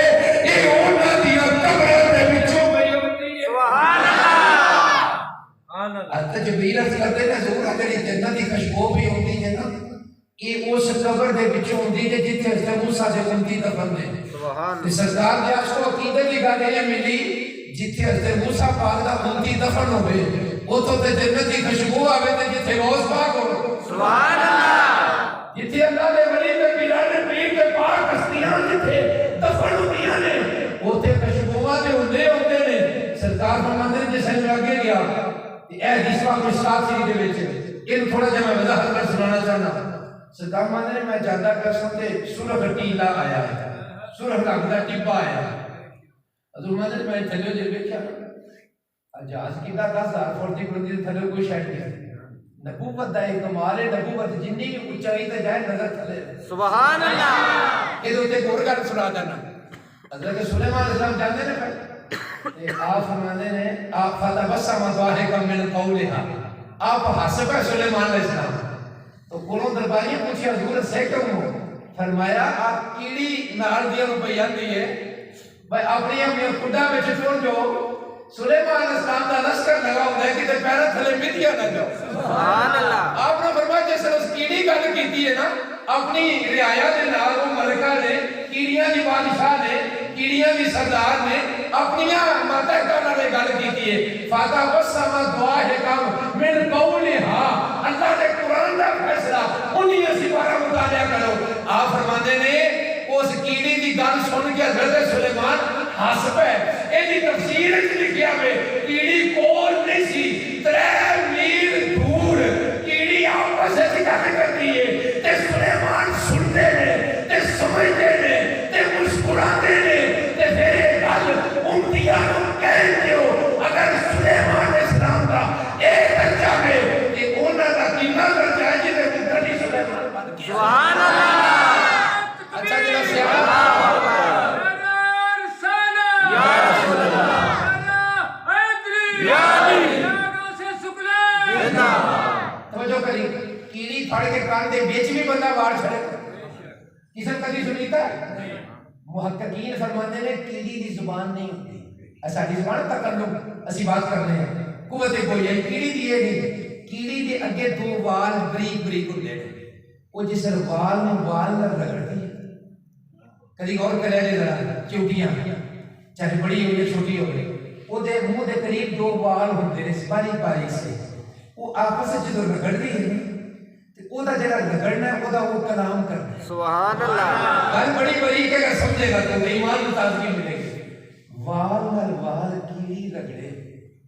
اے انہاں دی قبر دے وچوں پئی ہوندی ہے سبحان اللہ اللہ جبریل عرض کردے نے حضور اگر جنت دی خوشبو بھی ہوندی ہے نا یہ اس قبر دے وچوں ہوندی ہے جتھے حضرت موسیٰ دے امتی دفن نے سبحان سرکار دے اس کو عقیدے دی گل یہ ملی جتھے حضرت موسیٰ پاک دا امتی دفن ہوئے اوتھوں تے جنت دی خوشبو آوے تے جتھے روز پاک ہو سبحان اللہ جتھے اللہ دے ولی تے پیران پیر تے پاک ہستیاں جتھے دفن ہوندیاں نے اوتھے خوشبوواں دے ہوندے نے سرکار فرماندے نے جس نے اگے گیا اے حدیث پاک مشکات شریف دے وچ ان تھوڑا جہا میں وضاحت کر سنانا چاہنا سرکار فرماندے نے میں جاندا پیا سن تے سورہ ٹیلا آیا ہے سورہ لگ دا ٹیپا آیا حضور فرماندے میں تھلے جے ویکھیا جہاز کیتا 10,000 فٹ دی بلندی تے تھلے کوئی شے نہیں نبوت دا ایک کمال ہے نبوت جنی بھی اونچائی تے جائے نظر تھلے سبحان اللہ اے تے اور گل سنا دینا حضرت سلیمان علیہ السلام جاندے نے آپ فرماندے نے آپ فتبسم ضاحکا من قولها آپ ہنس پے سلیمان علیہ السلام تو کولوں درباری پوچھیا حضور سے کیوں ہو فرمایا آپ کیڑی نال دیاں نوں پئی جاندی ہے بھائی اپنی اپنی خدا وچ چھوڑ جو سلیمان علیہ السلام دا لشکر لگا ہوندا ہے کہ پیروں تھلے مٹیا نہ جاؤ سبحان اللہ آپ نے فرمایا جس نے اس کیڑی گل کیتی ہے نا اپنی رعایا دے نال وہ ملکہ نے کیڑیاں دی بادشاہ نے کیڑیاں دی سردار نے اپنیاں ماتحتاں نال گل کیتی ہے فتبسم ضاحکا من قولها اللہ دے قرآن دا فیصلہ انہی سپارہ مطالعہ کرو آپ فرماندے نے اس کیڑی دی گل سن کے حضرت سلیمان ہنس پے اے دی تفسیر وچ لکھیا ہے کیڑی کول نہیں سی 3 میل دور کیڑی آپس وچ گل کرتی ہے تے سلیمان سنتے نے تے سمجھتے نے تے مسکراتے نے تے پھر یہ گل امتیاں نوں کہہ دیو اگر سلیمان علیہ السلام دا ایک درجہ ہے تے انہاں دا کتنا درجہ ہے جے مقتدی سلیمان بن گیا سبحان اللہ اچھا جی یا پھڑ کے کان دے بیچ بھی بندہ وار چھڑے کسی نے کبھی سنیتا ہے؟ محققین فرماتے ہیں کیڑی دی زبان نہیں ہوتی ساری زبان تکلم اسی بات کرنے ہیں قوت کوئی ہے کیڑی دی ہے نہیں کیڑی دے اگے دو وال بریک بریک ہوتے ہیں وہ جس وال میں وال نہ رگڑتی ہے کدی غور کرے جی ذرا چوٹیاں چاہے بڑی ہو یا چھوٹی ہو وہ دے منہ دے قریب دو وال ہوتے ہیں باریک باریک سے وہ آپس سے جدو رگڑتی ہے وہ دا جگہ رگڑنا ہے وہ دا وہ کلام کرنا ہے سبحان اللہ گل بڑی باریک ہے اگر سمجھے گا تو ایمان میں تازگی ملے گی وال نال وال کیڑی رگڑے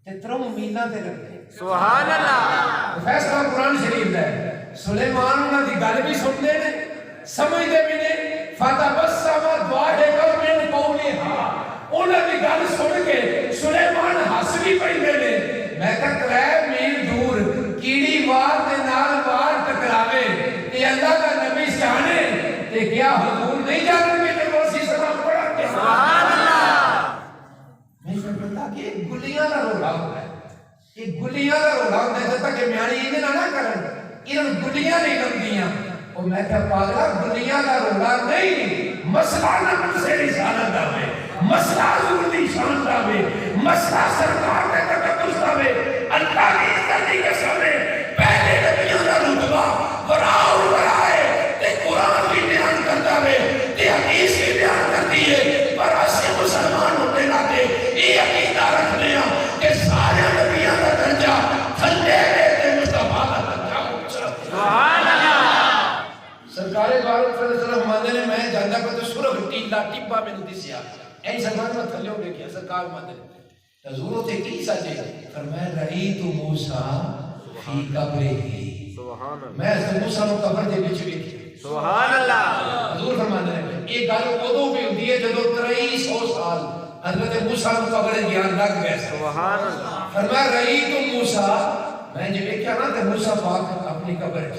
تے ترم میلاں تے رگڑے سبحان اللہ فیصلہ قرآن شریف دا ہے سلیمان انہاں دی گل بھی سنتے نے سمجھتے بھی نے فتبسم ضاحکا من قولھا انہاں دی گل سن کے سلیمان ہس بھی پئندے نے میں کہ 3 میل دور کیڑی وار دے نال وار ٹکراوے تے اللہ دا نبی جانے تے کیا حضور نہیں جانتے کہ موسی سلام پڑھا کے سبحان اللہ میں سمجھتا کہ گلیاں دا رولا ہوتا ہے یہ گلیاں دا رولا ہوتا ہے جب تک کہ میانی انہیں نہ کرن انہیں گلیاں نہیں لگدیاں اور میں کہا پاگلا گلیاں دا رولا نہیں مسئلہ نہ سے رسالت دا میں مسئلہ حضور دی شان دا میں مسئلہ سرکار دے تقدس دا میں اللہ کی عزت دی قسم ہے پہلے نبیوں دا رتبہ وراء ورائے تے قرآن بھی بیان کرتا ہے تے حدیث بھی بیان کرتی ہے پر ایسے مسلمان ہوتے ناتے یہ عقیدہ رکھنے ہیں کہ سارے نبیوں کا درجہ تھلے تے مصطفیٰ کا درجہ اونچا سبحان اللہ سرکار بارک صلی اللہ علیہ وسلم ماندے نے میں جاندا پر تو سورہ ٹیلا ٹپا میں دسیا این سلمان میں تھلے ہو گیا سرکار ماندے حضور تے کی سچے فرمایا رأیت موسیٰ فی قبرہ سبحان اللہ میں حضرت موسیٰ کو قبر دے وچ ویکھیا سبحان اللہ حضور فرماتے ہیں یہ گل ادو بھی ہوتی ہے جب 2300 سال حضرت موسیٰ کو قبر گیان لگ گئے سبحان اللہ فرمایا رہی تو موسیٰ میں جب دیکھا نا تو موسیٰ پاک اپنی قبر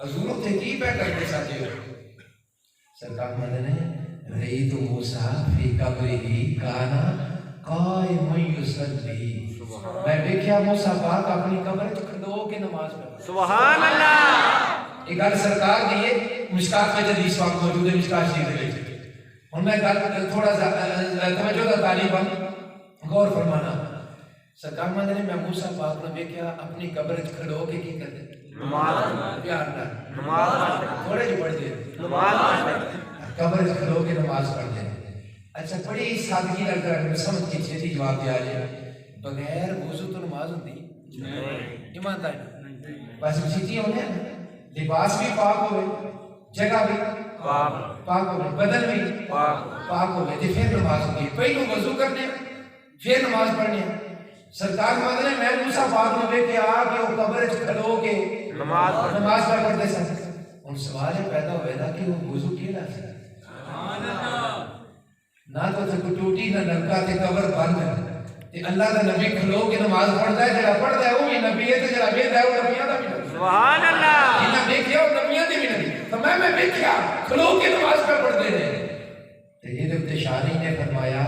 حضور تے کی پہ کرتے ساتھی ہو سرکار مدن ہے رہی تو موسیٰ فی قبر ہی کانا قائم یصلی میں دیکھا موسیٰ پاک اپنی قبر کھڑو کے نماز پڑھ سبحان اللہ ایک گل سرکار دی ہے مشکات میں حدیث وقت موجود ہے مشکات شریف دے وچ ہن میں گل تھوڑا سا توجہ دا طالب غور فرمانا سرکار مند نے میں موسیٰ پاک نے دیکھا اپنی قبر وچ کھڑو کے کی کرتے نماز پیار نال نماز تھوڑے جو پڑھ دے نماز قبر وچ کھڑو کے نماز پڑھ دے اچھا بڑی سادگی نال کر سمجھ کے چھتی جواب دے آ جائے بغیر وضو تو نماز ہوتی ایماندار بس چھتی ہونے لباس بھی پاک ہوئے جگہ بھی پاک ہوئے بدن بھی پاک ہوئے تو پھر نماز ہوتی ہے پہلو وضو کرنے پھر نماز پڑھنے سرکار ماندنے میں موسیٰ پاک نے کہ آ کے وہ قبر کھڑو کے نماز پڑھتے سن ان سوال پیدا ہوئے تھا کہ وہ وضو کیوں نہ نہ تو کوئی ٹوٹی نہ نلکا تے قبر بند ہے اللہ کا نبی کھلو کے نماز پڑھتا ہے جڑا پڑھتا ہے وہ بھی نبی ہے تے جڑا ویکھدا ہے وہ نبیاں دا بھی نبی سبحان اللہ جنہاں دیکھیا وہ نبیاں دے بھی نبی تو میں دیکھیا کھلو کے نماز پڑھتے ہیں تے یہ تے شانی نے فرمایا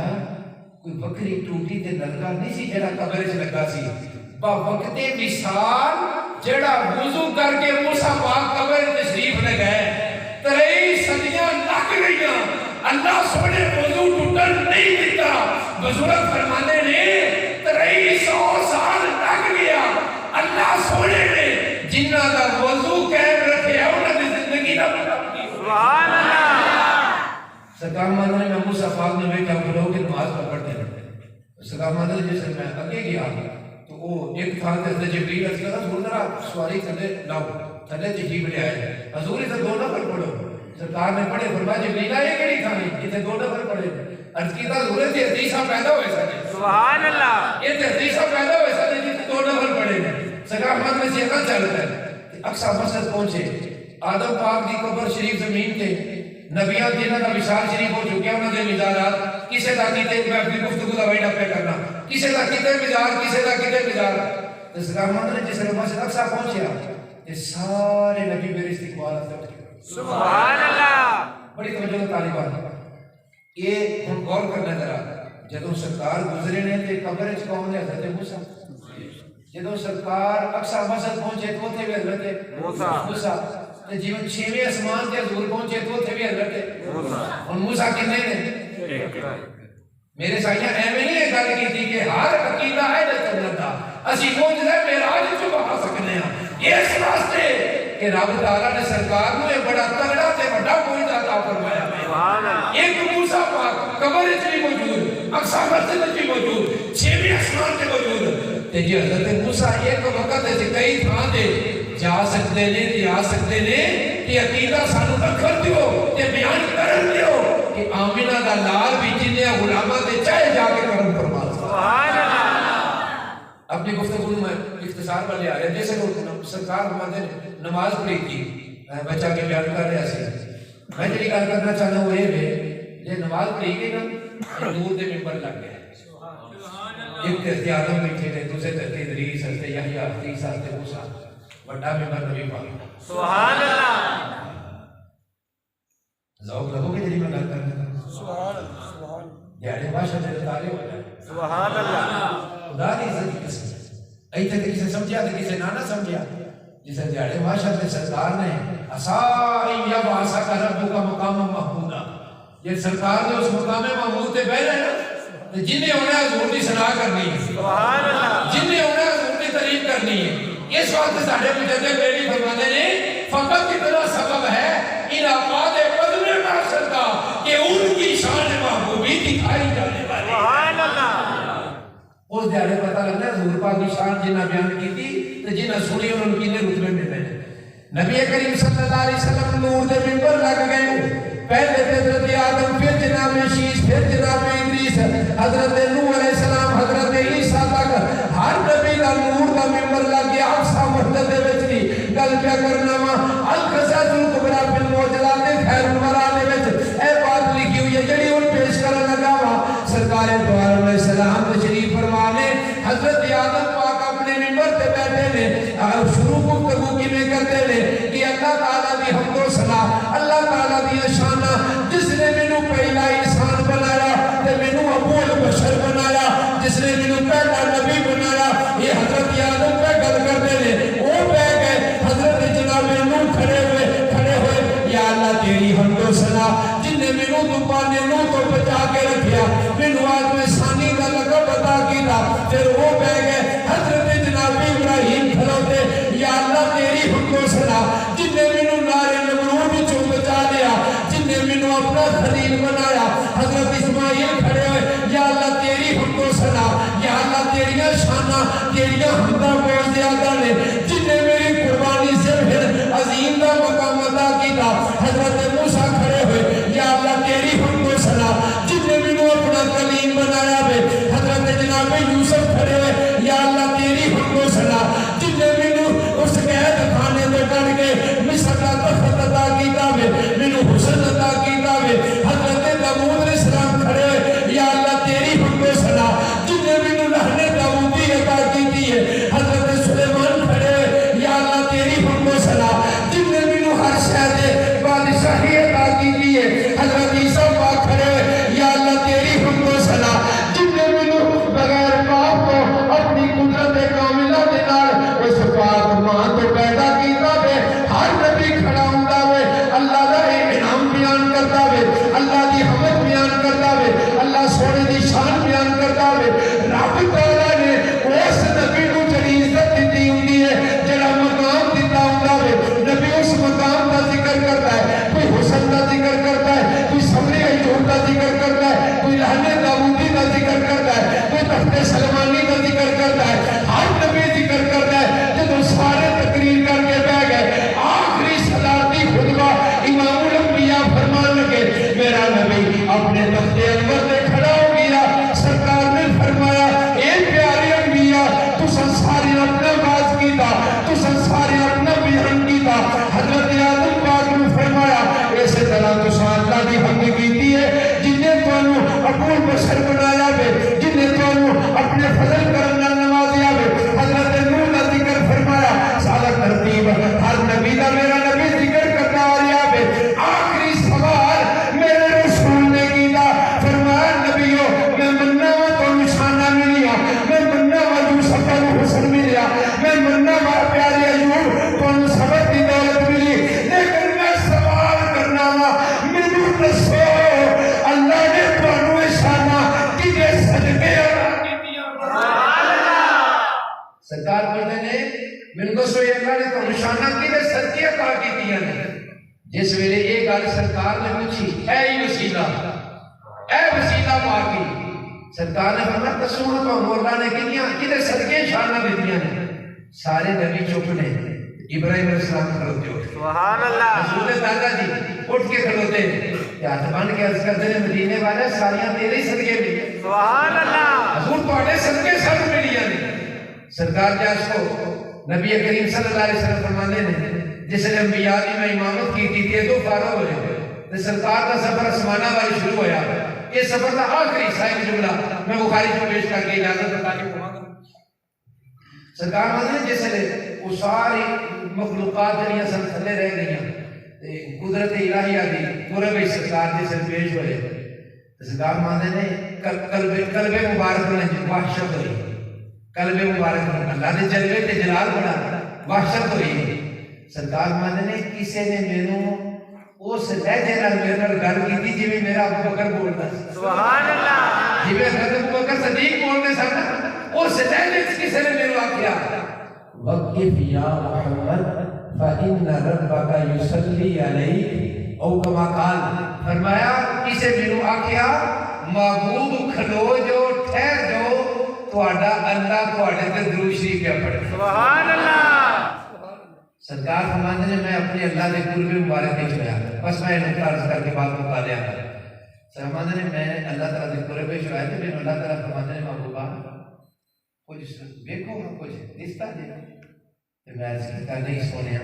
کوئی بکری ٹوٹی تے نلکا نہیں سی جڑا قبر وچ لگا سی با وقت مثال جڑا وضو کر کے موسیٰ پاک قبر تشریف لے گئے 23 صدیاں لگ گئیاں اللہ سونے وضو ٹوٹن نہیں دیتا بزرگ فرمانے نے 2300 سال لگ گیا اللہ سونے نے جنہ کا وضو قائم رکھے انہوں نے زندگی نہ بنا سبحان اللہ سرکار ماندہ نے میں موسیٰ پاک نے بیٹھا کھلو کے نماز پڑھتے ہیں سرکار ماندہ نے جیسے میں اگے گیا تو وہ ایک تھا کہ جبریل عرض کہا حضور ذرا سواری تھلے لاؤ تھلے تشریف لے آئے حضور اسے 2 نفر پڑھو سرکار نے پڑھے فرمایا جبریل آئے کہ نہیں تھا اسے 2 نفر پڑھے عرض کیتا حضور تے حدیثاں پیدا ہوئے سارے سبحان اللہ یہ تے حدیثاں پیدا ہوئے سارے جس 2 نفر پڑھے سرکار مند میں سیکھا چلتا ہے اقصی مسجد پہنچے آدم پاک کی قبر شریف زمین تے نبیان جنہاں کا وصال شریف ہو چکے انہوں نے مزارات کسے دا کیتے میں اپنی گفتگو دا وائنڈ اپ کرنا کسے دا کیتے مزار کسے دا کیتے مزار تو سرکار مند نے جس مسجد اقصی پہنچیا یہ سارے نبی میرے استقبال سبحان اللہ بڑی توجہ طالبان یہ ہم غور کرنا ذرا جب سرکار گزرے نے تے قبر وچ کون ہے حضرت موسیٰ جدو سرکار اقصی مسجد پہنچے تو اتنے بھی حضرت موسیٰ جیون 6ویں آسمان تے حضور پہنچے تو اتنے بھی حضرت اور موسیٰ کتنے نے میرے سائیاں ایویں نہیں ایک گل کی کہ ہر عقیدہ ہے جنت دا اسی موجزہ معراج چ بہا سکنے ہیں اس واسطے کہ رب تعالیٰ نے سرکار نو ایک بڑا تگڑا تے بڑا معجزہ عطا فرمایا ہے ایک موسیٰ پاک قبر وچ بھی موجود اقصی مسجد وچ بھی موجود 6ویں آسمان تے موجود تے جی حضرت موسیٰ ایک وقت ہے کئی تھاں تے جا سکتے نے تے آ سکتے نے تے عقیدہ سانو رکھن دیو تے بیان کرن دیو کہ آمینہ دا لال بھی جنہیں غلامہ تے چاہے جا کے کرم فرما سبحان اللہ اپنی گفتگو میں اختصار پر لے آ رہے جیسے سرکار ہمارے نماز پڑھی تھی بچہ کے بیان کر رہے ہیں میں جڑی گل کرنا چاہتا ہوں یہ ہے یہ نماز پڑھی گئی نا نور دے ممبر لگ گئے ایک تحتی آدم بیٹھے تھے دوسرے تحتی ادریس حضرت یحییٰ حدیث حضرت موسیٰ بڑا ممبر نبی پاک سبحان اللہ ذوق لگو کہ جڑی میں گل کرنا سبحان اللہ دیاڑے بادشاہ دے تارے ہو جائے سبحان اللہ خدا کی عزت کی قسم ایتھے تے کسے سمجھیا تے کسے نہ سمجھیا جسے دیاڑے بادشاہ دے سرکار نے اسائی یا واسا کا رب کا مقام محمودا یہ سرکار نے اس مقام محمود تے بیٹھے نا تے جنہیں انہیں حضور دی ثنا کرنی ہے سبحان اللہ جنہیں انہیں حضور دی تعریف کرنی ہے اس وقت ساڈے مجدد بیلی فرماتے نے فقط اتنا سبب ہے ان آقاد قدم معاشر کا کہ ان کی شان محبوبی دکھائی جانے والی سبحان اللہ اس دیارے پتہ لگنا ہے حضور پاک کی شان جنہ بیان کی تھی تو جنہ سنی انہوں نے کینے رتبے مل رہے ہیں نبی کریم صلی اللہ علیہ وسلم نور دے ممبر لگ گئے پہلے حضرت آدم پھر جناب شیش پھر جناب ادریس حضرت نوح علیہ السلام حضرت عیسیٰ تک ہر نبی دا نور دا ممبر لگ گیا اقصی مسجد دے وچ بھی گل پیا کرنا وا القصص الکبریٰ فی المعجزات خیر الورا دے وچ اے بات لکھی ہوئی ہے جڑی ہن پیش کرن لگا وا سرکار دو عالم علیہ السلام تشریف فرما نے حضرت آدم پاک اپنے ممبر تے بیٹھے نے شروع گفتگو کیویں کرتے نے کہ اللہ تعالیٰ دی حمد و ثنا اللہ تعالیٰ دی شان جس نے مینوں پہلا انسان بنایا تے مینوں ابو البشر بنایا جس نے مینوں پہلا نبی بنایا یہ حضرت آدم پہ گل کرتے نے وہ بہ گئے حضرت جناب نوح کھڑے ہوئے یا اللہ تیری حمد و ثنا جن نے مینوں طوفان نوح تو بچا کے رکھیا مینوں آدم ثانی دا لقب عطا کیتا پھر وہ بہ گئے حضرت جناب ابراہیم کھڑوتے یا اللہ تیری حمد و ثنا جن نے مینوں نار نمرود چوں بچا لیا جن نے مینوں اپنا خلیل بنایا حضرت اسماعیل کھڑے ہوئے یا اللہ تیری حمد و ثنا یا اللہ تیریاں شاناں تیریاں حمداں بہت زیادہ نے جن نے میری قربانی سے پھر عظیم دا مقام عطا کیتا حضرت موسیٰ کھڑے ہوئے یا اللہ تیری حمد و ثنا جن نے مینوں اپنا کلیم بنایا بے حضرت جناب یوسف کھڑے ہوئے یا اللہ تیری حمد و ثنا جن نے مینوں اس قید خانے تے کر کے مصر دا تخت عطا کیتا بے مینوں حسن عطا کیتا بے حضرت داؤد علیہ السلام کھڑے ہوئے یا اللہ تیری حمد و ثنا جن نے مینوں لہنے داؤدی عطا کیتی ہے حضرت سلیمان کھڑے ہوئے یا اللہ تیری حمد و ثنا جن نے مینوں ہر شے دے بادشاہی عطا کیتی ہے حضرت عیسیٰ پاک کھڑے ہوئے یا اللہ تیری حمد و ثنا جن نے مینوں بغیر باپ تو اپنی قدرت کاملہ دے نال اس پاک ماں تو پیدا کیتا وے ہر نبی کھڑا ہوندا وے اللہ دا انعام بیان کرتا وے اللہ دی حمد بیان کرتا وے اللہ سونے دی شان بیان کرتا وے رب تعالیٰ نے اس نبی کو جڑی عزت دتی ہوندی ہے جڑا مقام دتا ہوندا وے نبی اس مقام دا ذکر کرتا ہے کوئی حسن دا ذکر کرتا ہے کوئی صبر ایوب دا ذکر کرتا ہے کوئی لہنے داؤدی دا ذکر کرتا ہے کوئی تخت سلمانی دا ذکر کرتا ہے ہر نبی ذکر کرتا ہے جب سارے تقریر کر کے بہ گئے آخری صلاتی خطبہ امام الانبیاء فرمان لگے میرا نبی اپنے تخت انور سے کھڑا ہو گیا سرکار نے فرمایا اے پیارے انبیاء تو سنساری اپنا باز کیتا تو سنساری اپنا بیان کیتا حضرت آدم پاک نے فرمایا ایسے طرح تو اللہ دی حمد کیتی ہے جن نے تو ابو البشر بنایا بے جن نے تو اپنے فضل کرنا نوازیا ਮੈਨੂੰ ਦੱਸੋ ਇਹ ਅੱਲਾ ਨੇ ਤੁਹਾਨੂੰ ਸ਼ਾਨਾਂ ਕਿਹਦੇ ਸਦਕੇ عطا ਕੀਤੀਆਂ ਨੇ ਜਿਸ ਵੇਲੇ ਇਹ ਗੱਲ ਸਰਕਾਰ ਨੇ ਪੁੱਛੀ ਐ ਹੀ ਵਸੀਲਾ ਪਾ ਕੇ ਸਰਕਾਰ ਨੇ ਫਰਮਾਇਆ ਦੱਸੋ ਹਾਂ ਤੁਹਾਨੂੰ ਅੱਲਾ ਨੇ ਕਿਹਦੇ ਸਦਕੇ ਸ਼ਾਨਾਂ ਦਿੱਤੀਆਂ ਨੇ سارے نبی چپ نے ابراہیم علیہ السلام کھڑوتے ہوتے سبحان اللہ حضور دادا جی اٹھ کے کھڑوتے ہاتھ بن کے عرض کرتے ہیں مدینے والے ساریاں تیرے ہی صدقے ملی سبحان اللہ حضور تواڈے صدقے سب ملیاں نے سرکار جاس کو نبی کریم صلی اللہ علیہ وسلم فرماندے نے جس نے انبیاء دی میں امامت کی تھی تو فارغ ہوئے تے سرکار دا سفر آسماناں والے شروع ہویا یہ سفر دا آخری صاحب جملہ میں بخاری کو پیش کر کے اجازت بتا کے پڑھاں سرکار مدنے جس لئے وہ ساری مخلوقات جنیاں سن تھلے رہ گئیاں قدرت الہیہ دی پورے بھی سرکار جس لئے پیش ہوئے سرکار مدنے قلب مبارک نے وحشت ہوئی قلب مبارک نے اللہ نے جلوے تے جلال بڑھا وحشت ہوئی سرکار مدنے کسے نے میروں اس لہجے نال میرے نال گل کیتی جی میں میرا ابو بکر بولتا سبحان اللہ جی میں حضرت ابو بکر صدیق بولتے سن اس لہجے کسے نے میرے واقعہ وقف یا محمد فإن ربک یصلی علیک او کما قال فرمایا کسے میرے واقعہ محبوب کھلو جو ٹھہر جو تواڈا اللہ تواڈے تے درود شریف کیا پڑھے سبحان اللہ سرکار فرماتے ہیں میں اپنے اللہ کے قرب مبارک میں چھویا بس میں نقطہ عرض کر کے بات مکا دیا فرماتے ہیں میں اللہ تعالیٰ کے قرب میں چھویا تو میں اللہ تعالیٰ فرماتے ہیں محبوبہ کچھ دیکھو ہاں کچھ دستا دے تو میں عرض کرتا نہیں سونے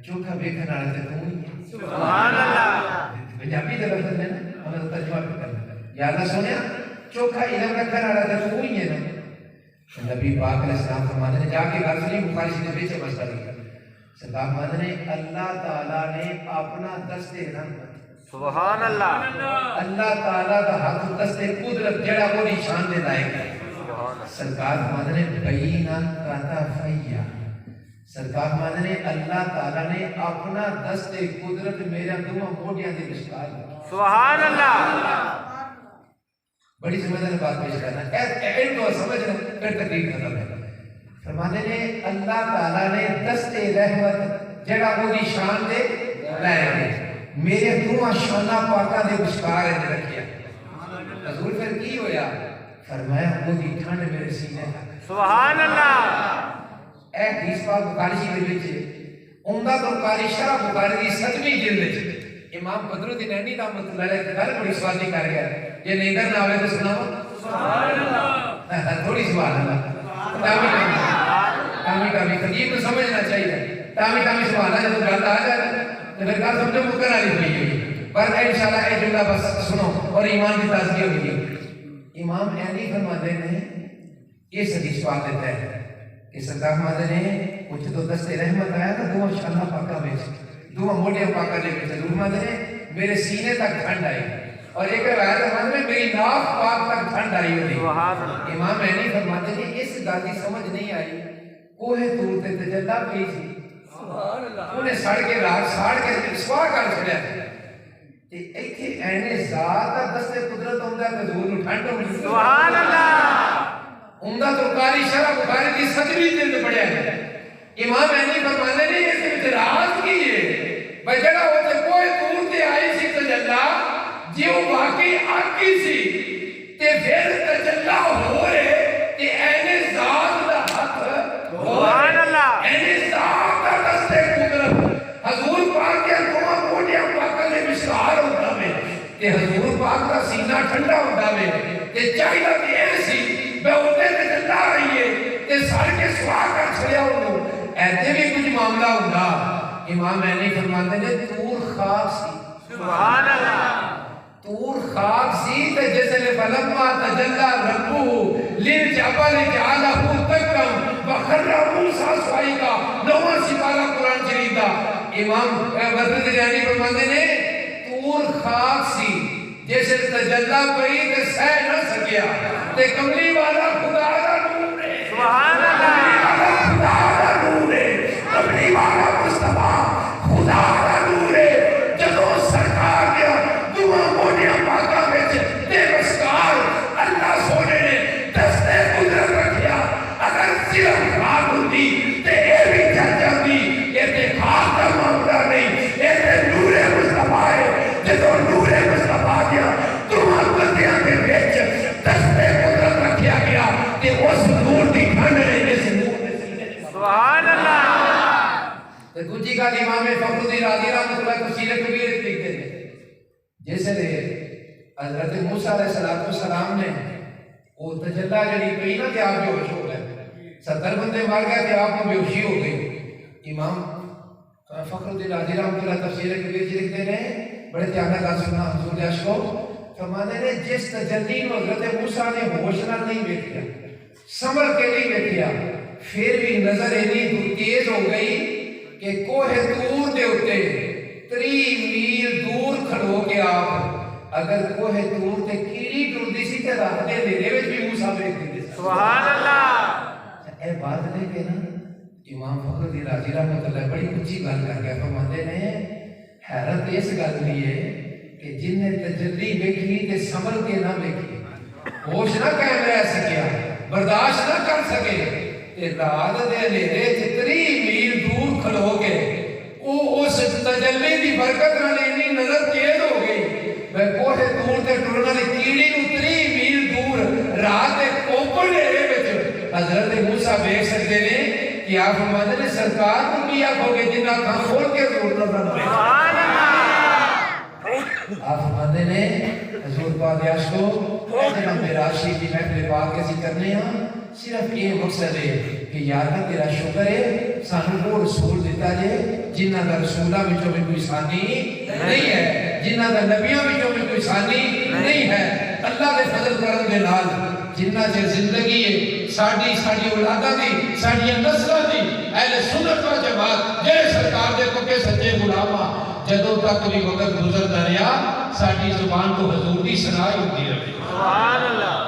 چوکھا بیکھن آنے تے تو ہی سبحان اللہ پنجابی دے لفظ میں نا ہمیں ترجمہ بھی کرنا یا اللہ سونے چوکھا علم رکھن آنے تے تو ہی ہے نا نبی پاک علیہ السلام فرماتے ہیں جا کے گھر سنی بخاری سے بیچے مسئلہ لکھا سرکار فرماتے ہیں اللہ تعالیٰ نے اپنا دست رحمت سبحان اللہ اللہ تعالیٰ کا حق دست قدرت جڑا وہ نشان دے لائے گا سرکار فرماتے ہیں بینا کتفیا سرکار فرماتے ہیں اللہ تعالیٰ نے اپنا دست قدرت میرے دونوں موڈیاں دے مشکال سبحان اللہ بڑی سمجھنے بات پیش کرنا علم کو سمجھنا پھر تقریر ختم ہے فرماتے ہیں اللہ تعالیٰ نے دست رحمت جڑا وہ دی شان دے لائے گئے میرے دونوں شانہ پاکہ دے مشکار ہے رکھیا حضور پھر کی ہویا فرمایا وہ دی ٹھنڈ میرے سینے تک سبحان اللہ اے حدیث پاک بخاری شریف وچ عمدہ ترکاری شرح بخاری دی 7ویں جلد وچ امام بدرالدین عینی رحمۃ اللہ علیہ گل بڑی سوادی کر گیا یہ نیندر نہ آوے تو سناؤ سبحان اللہ تھوڑی سبحان اللہ کامی خطیب کو سمجھنا چاہیے تامی سبحان اللہ جب گل آ جائے تو پھر گل سمجھو مکر والی ہوئی ہوئی پر انشاءاللہ اے جملہ بس سنو اور ایمان کی تازگی ہوگی امام عینی فرماتے ہیں اس حدیث پاک دیتا ہے کہ سرکار فرماتے ہیں کچھ تو دست رحمت آیا نا دو شانہ پاکہ میں دو موٹے پاکہ دے میں حضور فرماتے ہیں میرے سینے تک ٹھنڈ آئی اور ایک روایت فرماتے ہیں میری ناف پاک تک ٹھنڈ آئی ہوئی امام عینی فرماتے ہیں اس گل کی سمجھ نہیں آئی کوہ تور تے تجلا پئی سی انہیں سڑ کے راگ ساڑ کے سواہ کر چھڑیا تے ایتھے اینے ذات دا دست قدرت ہوندا تے حضور نوں ٹھنڈ ہونی سبحان اللہ عمدہ ترکاری شرح بخاری دی 7ویں جلد پڑھیا ہے امام عینی فرماندے نے اس وچ راز کی ہے بھئی جڑا اوتے کوہ تور تے آئی سی تجلا جے او واقعی آکی سی تے پھر تجلا ہو رہے تے اینے ذات دا حق سبحان اللہ اینے ذات دا دست قدرت حضور پاک کے دونوں موٹیاں پاکاں دے مشکار ہوتا میں کہ حضور پاک کا سینہ ٹھنڈا ہوتا میں کہ چاہیے کہ ایسی بے ہوتے تے جلدہ رہی ہے کہ سڑ کے سواہ کر چھڑیا ہوں ایتے بھی کچھ معاملہ ہوگا امام عینی فرماتے ہیں تور خاک سی سبحان اللہ تور خاک سی تے جیسے لے فلما تجلہ ربو للجبل جعلہ تکم وخر موسیٰ سوائی کا نواں سپارہ قرآن شریف دا امام بدرالدین عینی فرماتے ہیں تور خاک سی جیسے تجلہ پئی تے سہ نہ سکیا تے کملی والا خدا دا نور ہے سبحان اللہ خدا دا نور ہے کملی والا مصطفیٰ خدا دا نور ہے جدو سرکار گیا دعا موڑیاں پاکا وچ تے مسکار اللہ سونے نے دست قدرت رکھیا اگر صرف خاک ہوتی تے اے بھی تے دوجی گل امام فخر الدین رازی رحمۃ اللہ تفسیر کبیر وچ لکھتے ہیں جس نے حضرت موسیٰ علیہ السلام نے وہ تجلہ جڑی پئی نا کہ آپ بے ہوش ہو گئے 70 بندے مر گئے کہ آپ کو بے ہوشی ہو گئی امام فخر الدین رازی رحمۃ اللہ تفسیر کبیر وچ لکھتے ہیں بڑے دھیان نال سننا حضور دے عاشقو فرماتے ہیں جس تجلی نو حضرت موسیٰ نے ہوش نال نہیں ویکھیا سنبھل کے نہیں ویکھیا پھر بھی نظر اتنی تیز ہو گئی کہ کوہ طور دے اوتے 30 میل دور کھڑو کے آپ اگر کوہ طور تے کیڑی ٹردی سی تے رات دے اندھیرے وچ بھی موسیٰ ویکھدے سی سبحان اللہ اے بات لے کے نا امام فخر الدین رازی رحمۃ اللہ بڑی اونچی گل کر کے فرماتے ہیں حیرت اس گل دی ہے کہ جن نے تجلی ویکھی تے سنبھل کے نہ ویکھی ہوش نہ قائم رہ سکیا برداشت نہ کر سکے تے رات دے اندھیرے 30 میل دور کھڑو کے اس تجلی دی برکت نال اتنی نظر تیز ہو گئی میں کوہ طور تے ٹرن والی کیڑی نو 30 میل دور رات دے اوپن ایرے وچ حضرت موسیٰ ویکھ سکدے نے کہ آپ فرماتے ہیں سرکار کو کی آنکھوں کے جنہ کھان کھول کے ضرور نظر پڑے آپ فرماتے ہیں حضور پاک عاشقو جناب معراج شریف کی محفل پاک کیسی کرنے ہیں صرف یہ مقصد ہے کہ یا اللہ تیرا شکر ہے سانو وہ رسول دیتا جے جنہ دا رسولہ وچوں میں کوئی ثانی نہیں ہے جنہ دا نبیوں وچوں میں کوئی ثانی نہیں ہے اللہ دے فضل کرم دے نال جنہ چر زندگی ہے ساڈی اولاداں دی ساڈی نسلاں دی اہل سنت و جماعت جڑے سرکار دے پکے سچے غلاماں جدوں تک بھی وقت گزردا رہیا ساڈی زبان تو حضور دی ثنا ہوندی رہے سبحان اللہ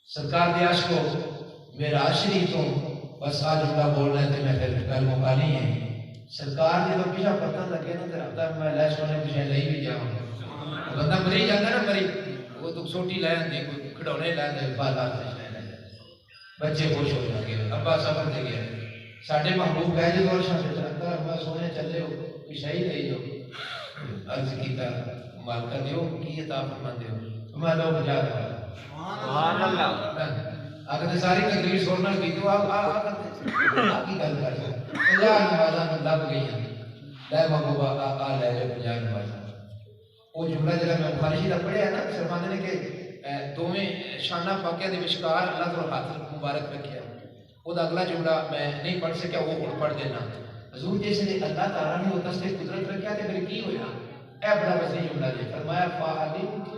سرکار دے عاشقو معراج شریف تو بس آج جملہ بولنا ہے تے میں پھر گل مکانی ہے سرکار نے تو پیچھا پتہ لگے نا تے رابطہ میں لے سونے پیچھے لئی بھی جاؤں بندہ مری جاتا نا مری وہ تو سوٹی لے آندی کوئی کھڑونے لے آندے بازار سے لے بچے خوش ہو جائیں گے ابا سفر دے گیا ساڈے محبوب گئے جو دور شاہ سے چلتا ابا سونے چلے ہو کوئی صحیح نہیں ہو عرض کیتا مالکہ دیو کی عطا فرماندے ہو میں لوگ جا رہا سبحان اللہ اگر ساری تقریر سننا کی تو آپ کی گل کر سکتے 50 نمازاں لب گئی ہیں لے محبوبہ لے جو 50 نمازاں وہ جملہ جڑا میں بخاری شریف پڑھیا ہے نا فرماندے نے کہ دوویں شانہ پاکیاں دے وچکار اللہ تعالی ہاتھ مبارک رکھیا وہ اگلا جملہ میں نہیں پڑھ سکیا وہ ہن پڑھ دینا حضور جیسے اللہ تعالی نے وہ تے قدرت رکھیا تے پھر کی ہویا اے بڑا وسیع جملہ ہے فرمایا فعلمت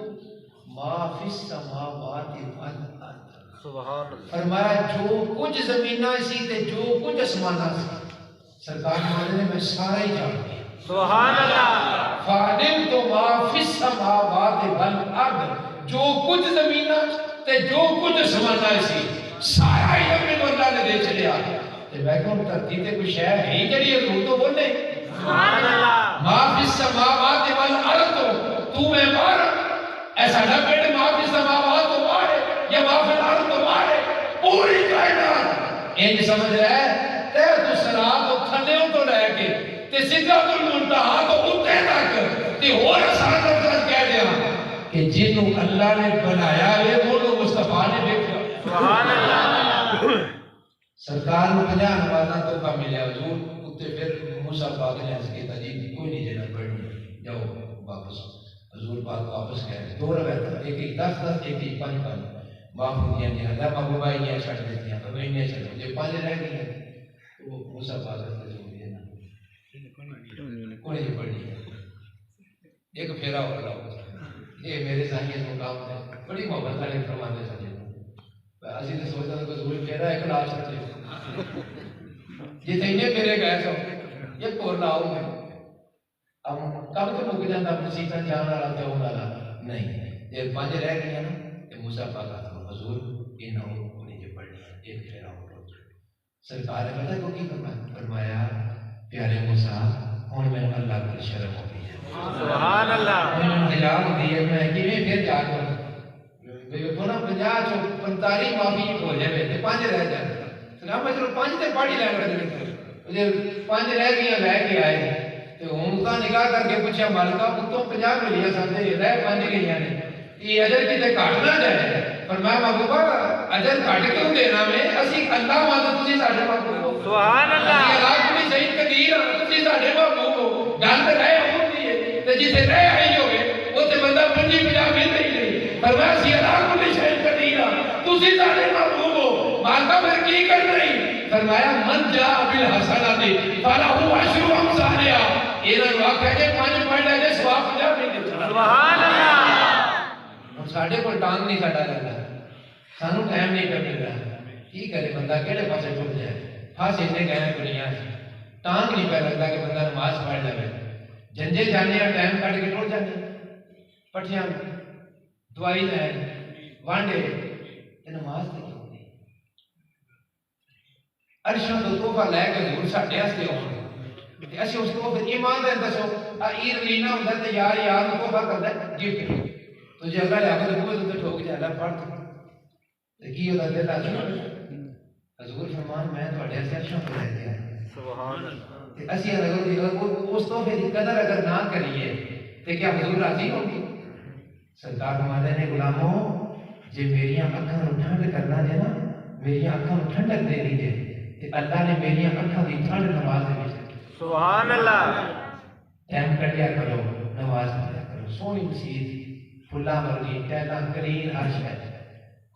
ما فی السماوات والارض سبحان اللہ فرمایا جو کچھ زمیناں سی تے جو کچھ اسماناں سی سرکار فرماتے نے میں سارا ہی جان گیا سبحان اللہ فعلمت ما فی السماوات والارض جو کچھ زمیناں تے جو کچھ اسماناں سی سارا ہی اپنے اللہ نے دے چلیا تے میں کہوں دھرتی تے کوئی شے ہے ہی جڑی حضور تو بولے سبحان اللہ ما فی السماوات والارض تو میں مار ایسا نہ بیٹے ما فی السماوات تو مارے یا ما فی الارض تو مارے پوری کائنات انج سمجھ رہا ہے تے تو سراب تو تھلےوں تو لے کے تے سدرۃ المنتہا تو اوتے تک تے اور آسان لفظ کہہ دیا کہ جنوں اللہ نے بنایا ہے وہ مصطفیٰ نے دیکھا سبحان اللہ سرکار نے 50 نمازاں تو کا ملیا حضور اوتے پھر موسیٰ پاک نے عرض کیتا جی کوئی نہیں جنت پڑھنی جاؤ واپس حضور پاک واپس گئے دو روایت ایک 10 ایک 5 معاف ہو گیا نہیں اللہ محبوبہ یہ چھڑ دیتی ہیں تو میں نہیں چھڑ جو 5 رہ گئی ہیں وہ موسیٰ پاک نے چھوڑ دیا نا کوئی نہیں پڑھنی ایک پھیرا ہو رہا یہ میرے ذہنی مقام ہے بڑی محبت والے فرماتے سمجھے اسی نے سوچا تھا کہ ضرور پھیرا ایک لاش سکتے یہ تینے پھیرے گئے سو یہ کور لاؤ میں اب کب تو مک جاتا اپنے سیٹا جانا رہا تھا ہونا رہا نہیں یہ 5 رہ گئی ہیں نا کہ موسیٰ پاک آتا ہوں حضور یہ نہ ہو انہیں جو پڑھنی ہے ایک پھیرا ہو سرکار نے پتہ کو کی فرمایا پیارے موسیٰ ہوں میں اللہ کو شرم ہو گئی ہے سبحان اللہ انہوں نے خلاف دیئے میں کہ میں پھر جا کر تو نا 50 چو 45 معافی ہو جائے تھے 5 رہ جائے سلام میں چلو 5 تے پاڑی لے کر مجھے 5 رہ گیا لے کے آئے تو ہوں کا نگاہ کر کے پوچھا مالکا اتوں 50 ملیا سامنے رہ 5 گئیاں نے یہ اجر کتے گھٹ نہ جائے فرمایا محبوبہ اجر گھٹ کیوں دینا میں اسی اللہ مانو تسی ساڈے محبوب سبحان اللہ یہ راج بھی صحیح فقیر ہاں تسی ساڈے محبوب ہو گل تے رہ ہوندی ہے تے جتھے رہ آئی ہوگے اوتھے بندہ 50 ملتے ہی نہیں فرمایا سی اللہ کل شے قدیر ہاں تسی ساڈے محبوب ہو مالکا پھر کی کر رہی فرمایا من جاء بالحسنۃ فلہ عشر امثالھا انہاں نوں آکھیا کہ 5 پوائنٹ ہے جے ثواب 50 ملتے سبحان اللہ ہن ساڈے کول ٹانگ نہیں ساڈا لگدا سانو ٹائم نہیں پہ مل رہا کی کرے بندہ کہڑے پاسے ٹر جائے پھاس اتنے گئے دنیا ٹانگ نہیں پہ لگتا کہ بندہ نماز پڑھ لے جنجے جانے ٹائم کٹ کے ٹر جانے پٹھیاں دوائی لین وانڈے نماز تے کیوں نہیں عرشاں تو تحفہ لے کے حضور ساڈے واسطے آؤں تے اسی اس کو پھر ایمان دے دسو عید لینا ہوندا تے یار یار نوں تحفہ کردا گفٹ تو جے اللہ لے کے بوئے تے ٹھوک جائے اللہ پڑھ تے کی ہوتا دل آ حضور فرمان میں تھوڑے سے عرشوں پہ رہ گیا سبحان اللہ تے اسی اگر اس تحفے کی قدر اگر نہ کریے تے کیا حضور راضی ہوں گے سرکار فرماتے نے غلاموں جے میری اکھاں نوں ٹھنڈ کرنا جے نا میری اکھاں نوں ٹھنڈک دے دی جے تے اللہ نے میری اکھاں دی ٹھنڈ نماز دے وچ سبحان اللہ ٹائم کٹیا کرو نماز پڑھیا کرو سونی مسجد پھلا ورگی ٹہلا کرین عرش ہے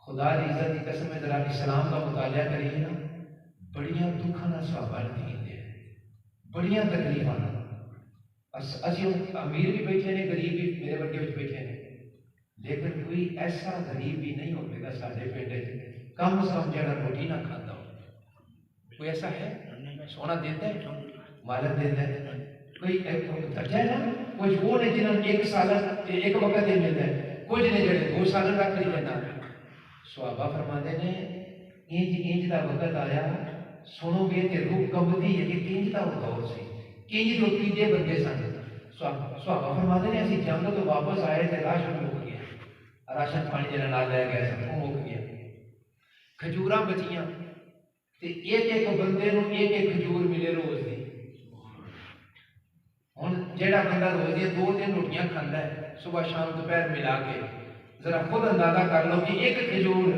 خدا دی عزت کی قسم ہے ذرا اسلام کا مطالعہ کریے نا بڑیاں دکھاں نال سوابر دے بڑیاں تکلیفاں اسی امیر بھی بیٹھے نے غریب بھی میرے ورگے وچ بیٹھے نے لیکن کوئی ایسا غریب بھی نہیں ہوگا گا ساڈے پنڈ کم از کم جڑا روٹی نہ کھاتا ہو کوئی ایسا ہے سونا دیتا ہے مالک دیتا ہے کوئی درجہ ہے نا کچھ وہ نے جنہوں نے 1 سال ایک وقت ہی ملتا ہے کچھ نے جڑے 2 سال رکھ لی لینا صحابہ فرماتے نے انج دا وقت آیا سنو گے کہ روح کمبدی ہے کہ کنج دا دور سی کنج تو تیجے بندے سن صحابہ فرماتے نے اسی جنگ تو واپس آئے تے راشن مک گیا راشن پانی جڑا نال لے گئے سن وہ مک گیا کھجوراں بچیاں تے ایک بندے نوں ایک کھجور ملے روز دی ہن جیڑا بندہ روز دی 2-3 روٹیاں کھاندا ہے صبح شام دوپہر ملا کے ذرا خود اندازہ کر لو کہ ایک کھجور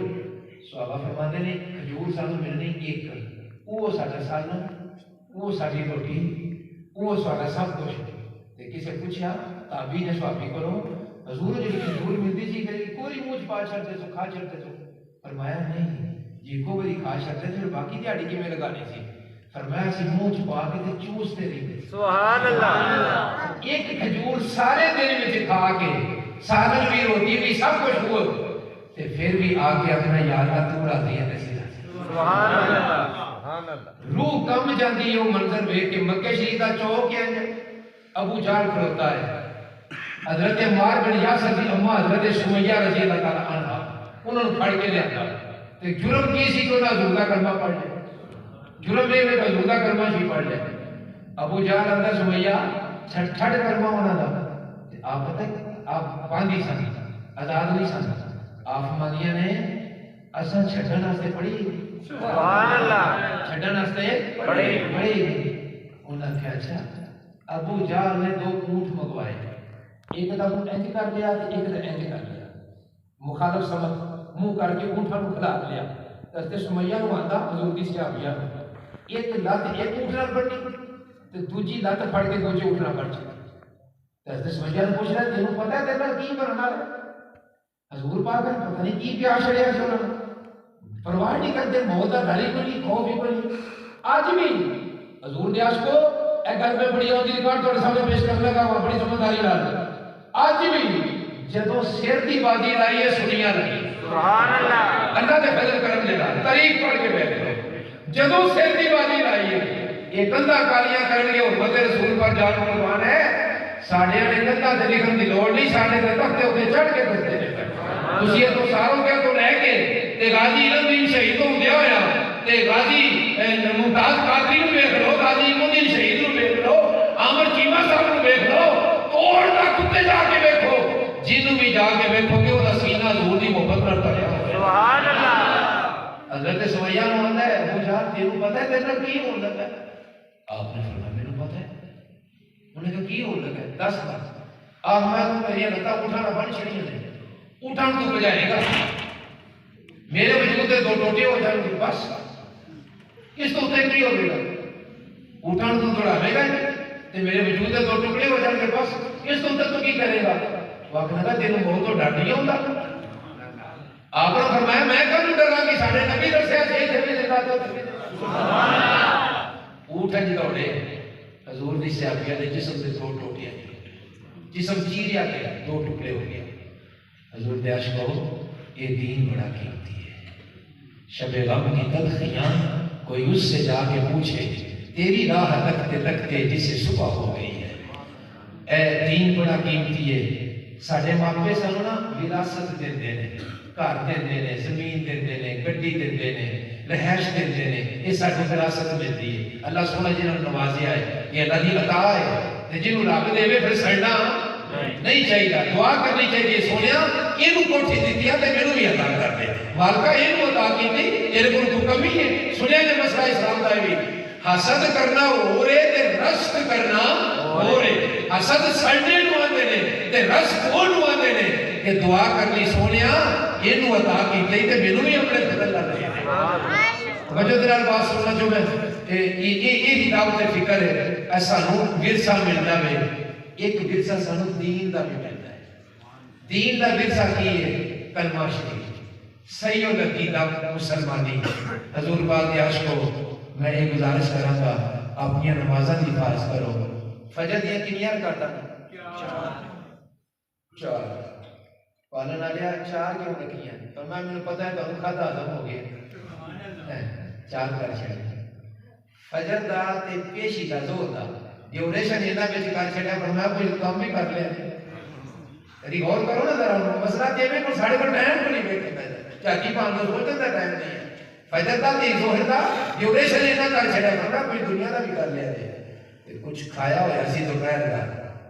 صحابہ فرماتے نے کھجور سانوں ملنی ایک وہ ساڈا سالن وہ ساری روٹی وہ ساڈا سب کچھ تے کسے پوچھا تابعی نے صحابی کو حضور جی کھجور ملتی سی کہ کوئی منہ پا چھڑتے سو کھا چھڑتے سو فرمایا نہیں جی کو بڑی کھا چھڑتے پھر باقی دیہڑی کیویں لگانی سی فرمایا سی منہ پا کے تے چوستے رہتے سبحان اللہ ایک کھجور سارے دن وچ کھا کے سالن بھی روٹی بھی سب کچھ ہو تے پھر بھی آ کے اپنا یاد کا تھوڑا دیا نصیحت سبحان اللہ سبحان اللہ روح کم جاندی ہے وہ منظر ویکھ کے مکہ شریف کا چوک ہے ابو جہل کھڑوتا ہے حضرت عمار بن یاسر دی اماں حضرت سمیہ رضی اللہ تعالی عنہا انہوں نے پھڑ کے لے آتا تے جرم کی سی تو حضور دا کلمہ پڑھ لے جرم یہ میں حضور دا کلمہ ہی پڑھ لے ابو جہل اندر سمیہ چھٹ کلمہ ہونا دا آپ پتہ آپ باندھی سن آزاد نہیں سن آپ مانیاں نے اساں چھڈن واسطے پڑھی سبحان اللہ چھڈن واسطے پڑھی انہاں نے اچھا ابو جہل نے 2 اونٹ منگوائے ایک دا انج کر لیا تے ایک دا انج کر لیا مخالف سمجھ منہ کر کے اونٹاں نوں کھلا لیا تے سمیہ نوں آندا حضور دی صحابیہ ایک لت ایک اونٹ نال بننی تے دوجی لت پھڑ کے دوجے اونٹ نال بن حضرت سمیہ نے پوچھ رہا تینوں پتہ ہے تیرے نال کی بننا ہے حضور پاک نے پتہ نہیں کی پیار چھڑیا سی انہاں پرواہ نہیں کرتے موت دا ڈر ہی کوئی خوف ہی کوئی اج بھی حضور دے عاشقو اے گل میں بڑی ہوندی ریکارڈ تہاڈے سامنے پیش کر لگا ہوا بڑی سمجھداری نال اج بھی جدوں سر دی بازی لائی ہے سنیاں نہیں سبحان اللہ اللہ دے فضل کرم دے نال طریق پڑھ کے بیٹھ لو جدوں سر دی بازی لائی ہے یہ کندا کالیاں کرن گے حرمت رسول پر جان قربان ہے ساڈے نے کندا تے لکھن دی لوڑ نہیں ساڈے تے تخت تے چڑھ کے دستے نے تسی یہ تو ساروں کے تو رہ کے تے غازی علم دین شہید ہوندے ہویا تے غازی ممتاز قادری نوں ویکھ لو غازی علم دین شہید نوں ویکھ لو عامر چیمہ صاحب نوں ویکھ لو توڑ دا کتے جا کے ویکھو جنوں بھی جا کے ویکھو گے او سینہ حضور دی محبت نال بھریا ہوا سبحان اللہ حضرت سمیہ نوں آندا ہے ابو جہل تینوں پتہ ہے تیرے کی ہون لگا آپ نے فرمایا مینوں پتہ ہے انہوں نے کہا کی ہون لگا 10 بار آپ میں تو میری لتا اٹھانا بن چھڑی نے اٹھان تو بجائے گا میرے وجود سے 2 ٹوٹے ہو جائیں گے بس اس تو اتنے کی ہوگی گا اٹھا تو دوڑاوے گا تے میرے وجود کے 2 ٹکڑے ہو جان گے بس اس تو تو کی کرے گا وہ آخنا گا تینوں موت تو ڈر نہیں ہوتا آپ نے فرمایا میں کیوں ڈراں گی سارے نبی دسیا سی تے زندہ تو اٹھا جی دوڑے حضور دی صحابیہ دے جسم سے 2 ٹوٹیاں جسم چیریا گیا 2 ٹکڑے ہو گیا حضور دے عاشقو یہ دین بڑا قیمتی ہے شب غم کی تلخیاں کوئی اس سے جا کے پوچھے تیری راہ تکتے تکتے جسے صبح ہو گئی ہے اے دین بڑا قیمتی ہے ساڈے ماپے سانو نا وراثت دیندے نے گھر دیندے نے زمین دیندے نے گڈی دیندے نے رہائش دیندے نے یہ ساڈی وراثت ملتی ہے اللہ سونا جنہاں نوں نوازیا ہے یہ اللہ دی عطا ہے تے جنوں رب دے پھر سڑنا نہیں چاہیے دعا کرنی چاہیے سونیا اینو کوٹھی دتی ہے تے مینوں بھی عطا کر دے مالکا اینو عطا کیتی تیرے کول کوئی کمی ہے سنیا نے مسئلہ اسلام دا بھی حسد کرنا ہو رہے تے رشک کرنا ہو رہے حسد سڑنے نو آندے نے تے رشک او نو آندے نے کہ دعا کرنی سونیا اینو عطا کیتی تے مینوں بھی اپنے فضل نال دے توجہ دے نال بات سننا جو میں یہ دعوت فکر ہے ایسا نو ورثہ ملدا وے ایک ورثہ سانو دین دا بھی ملتا ہے دین دا ورثہ کی ہے کلمہ شریف صحیح العقیدہ مسلمانی حضور پاک کے عاشقو میں یہ گزارش کراں گا اپنی نمازاں دی حفاظ کرو فجر دی کنیاں رکعتاں 4 پالن والے 4 کیوں رکھیاں پر میں مجھے پتہ ہے تانوں کھادا ہضم ہو گیا 4 کر چھڑ فجر دا تے پیشی دا زور دا ڈیوریشن انہاں وچ کر چھڑیا فرمایا کوئی کام بھی کر لیا ری غور کرو نا ذرا مسئلہ تے میں کوئی ساڑھے کو ٹائم کو نہیں بیٹھتا چاکی پان دو سوچتا دا ٹائم نہیں ہے فجر دا تے ظہر دا ڈیوریشن انہاں کر چھڑیا فرمایا کوئی دنیا دا بھی کر لیا تے کچھ کھایا ہوا سی دوپہر دا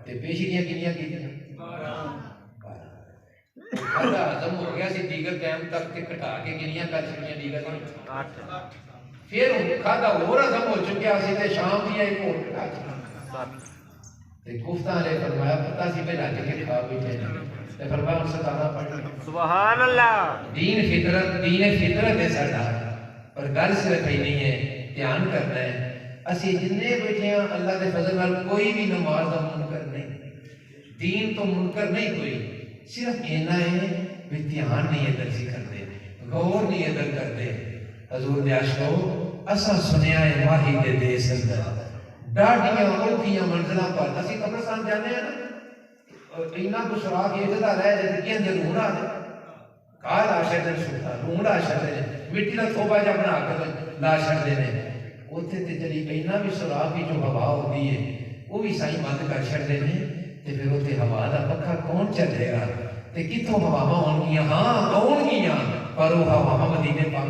تے پیشی دیاں کنیاں کیتیاں 12 کھادا ہضم ہو گیا سی دیگر ٹائم تک تے کٹا کے کنیاں کر چھڑیاں دیگر 8 پھر کھادا اور ہضم ہو چکیا سی تے شام دی ایک اور کٹا تے گفتہ نے فرمایا پتہ سی پہلا کے کھا بیٹھے تے فرمایا ان ستانا پڑھ سبحان اللہ دین فطرت ہے ساڈا پر گل صرف ہی نہیں ہے دھیان کرنا ہے اسی جتنے بیٹھے ہیں اللہ دے فضل نال کوئی بھی نماز دا منکر نہیں دین تو منکر نہیں کوئی صرف اینا ہے بھی دھیان نہیں ادھر سی کرتے غور نہیں ادھر کرتے حضور دے عاشقو اساں سنیا ہے ماہی دے دیس اندر ڈاڈیاں اوکھیاں منزلاں پر اسی قبرستان جانے ہیں نا اینا کو سراغ یہ جدا رہے جیسے کہ اندر رونا دے کار آشر دے سکتا رونا آشر دے مٹی نہ تھوبا جا بنا کر لاشر دے نے اوتے تے جلی اینا بھی سراغ کی جو ہوا ہوتی ہے وہ بھی سائیں بند کر چھڑ دے نے تے پھر اوتے ہوا دا پکا کون چلے گا تے کتوں ہواواں ہون گیاں ہاں کون گیاں پر وہ ہواواں مدینے پاک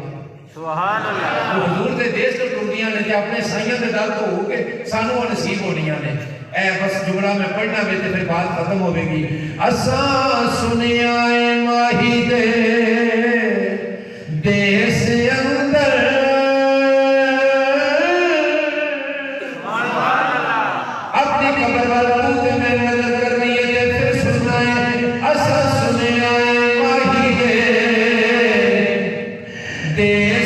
سبحان اللہ حضور دے دیس تو ٹردیاں نے تے اپنے سائیاں دے دل تو ہو کے سانو نصیب ہونیاں نے اے بس جملہ میں پڑھنا میں تے پھر بات ختم ہوے گی اساں سنیا اے ماہی دے دیس اندر اپنی قبر والوں تے میں نظر کرنی ہے تے پھر سننا ہے اساں سنیا اے ماہی دے دیس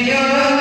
Yeah.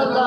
اللہ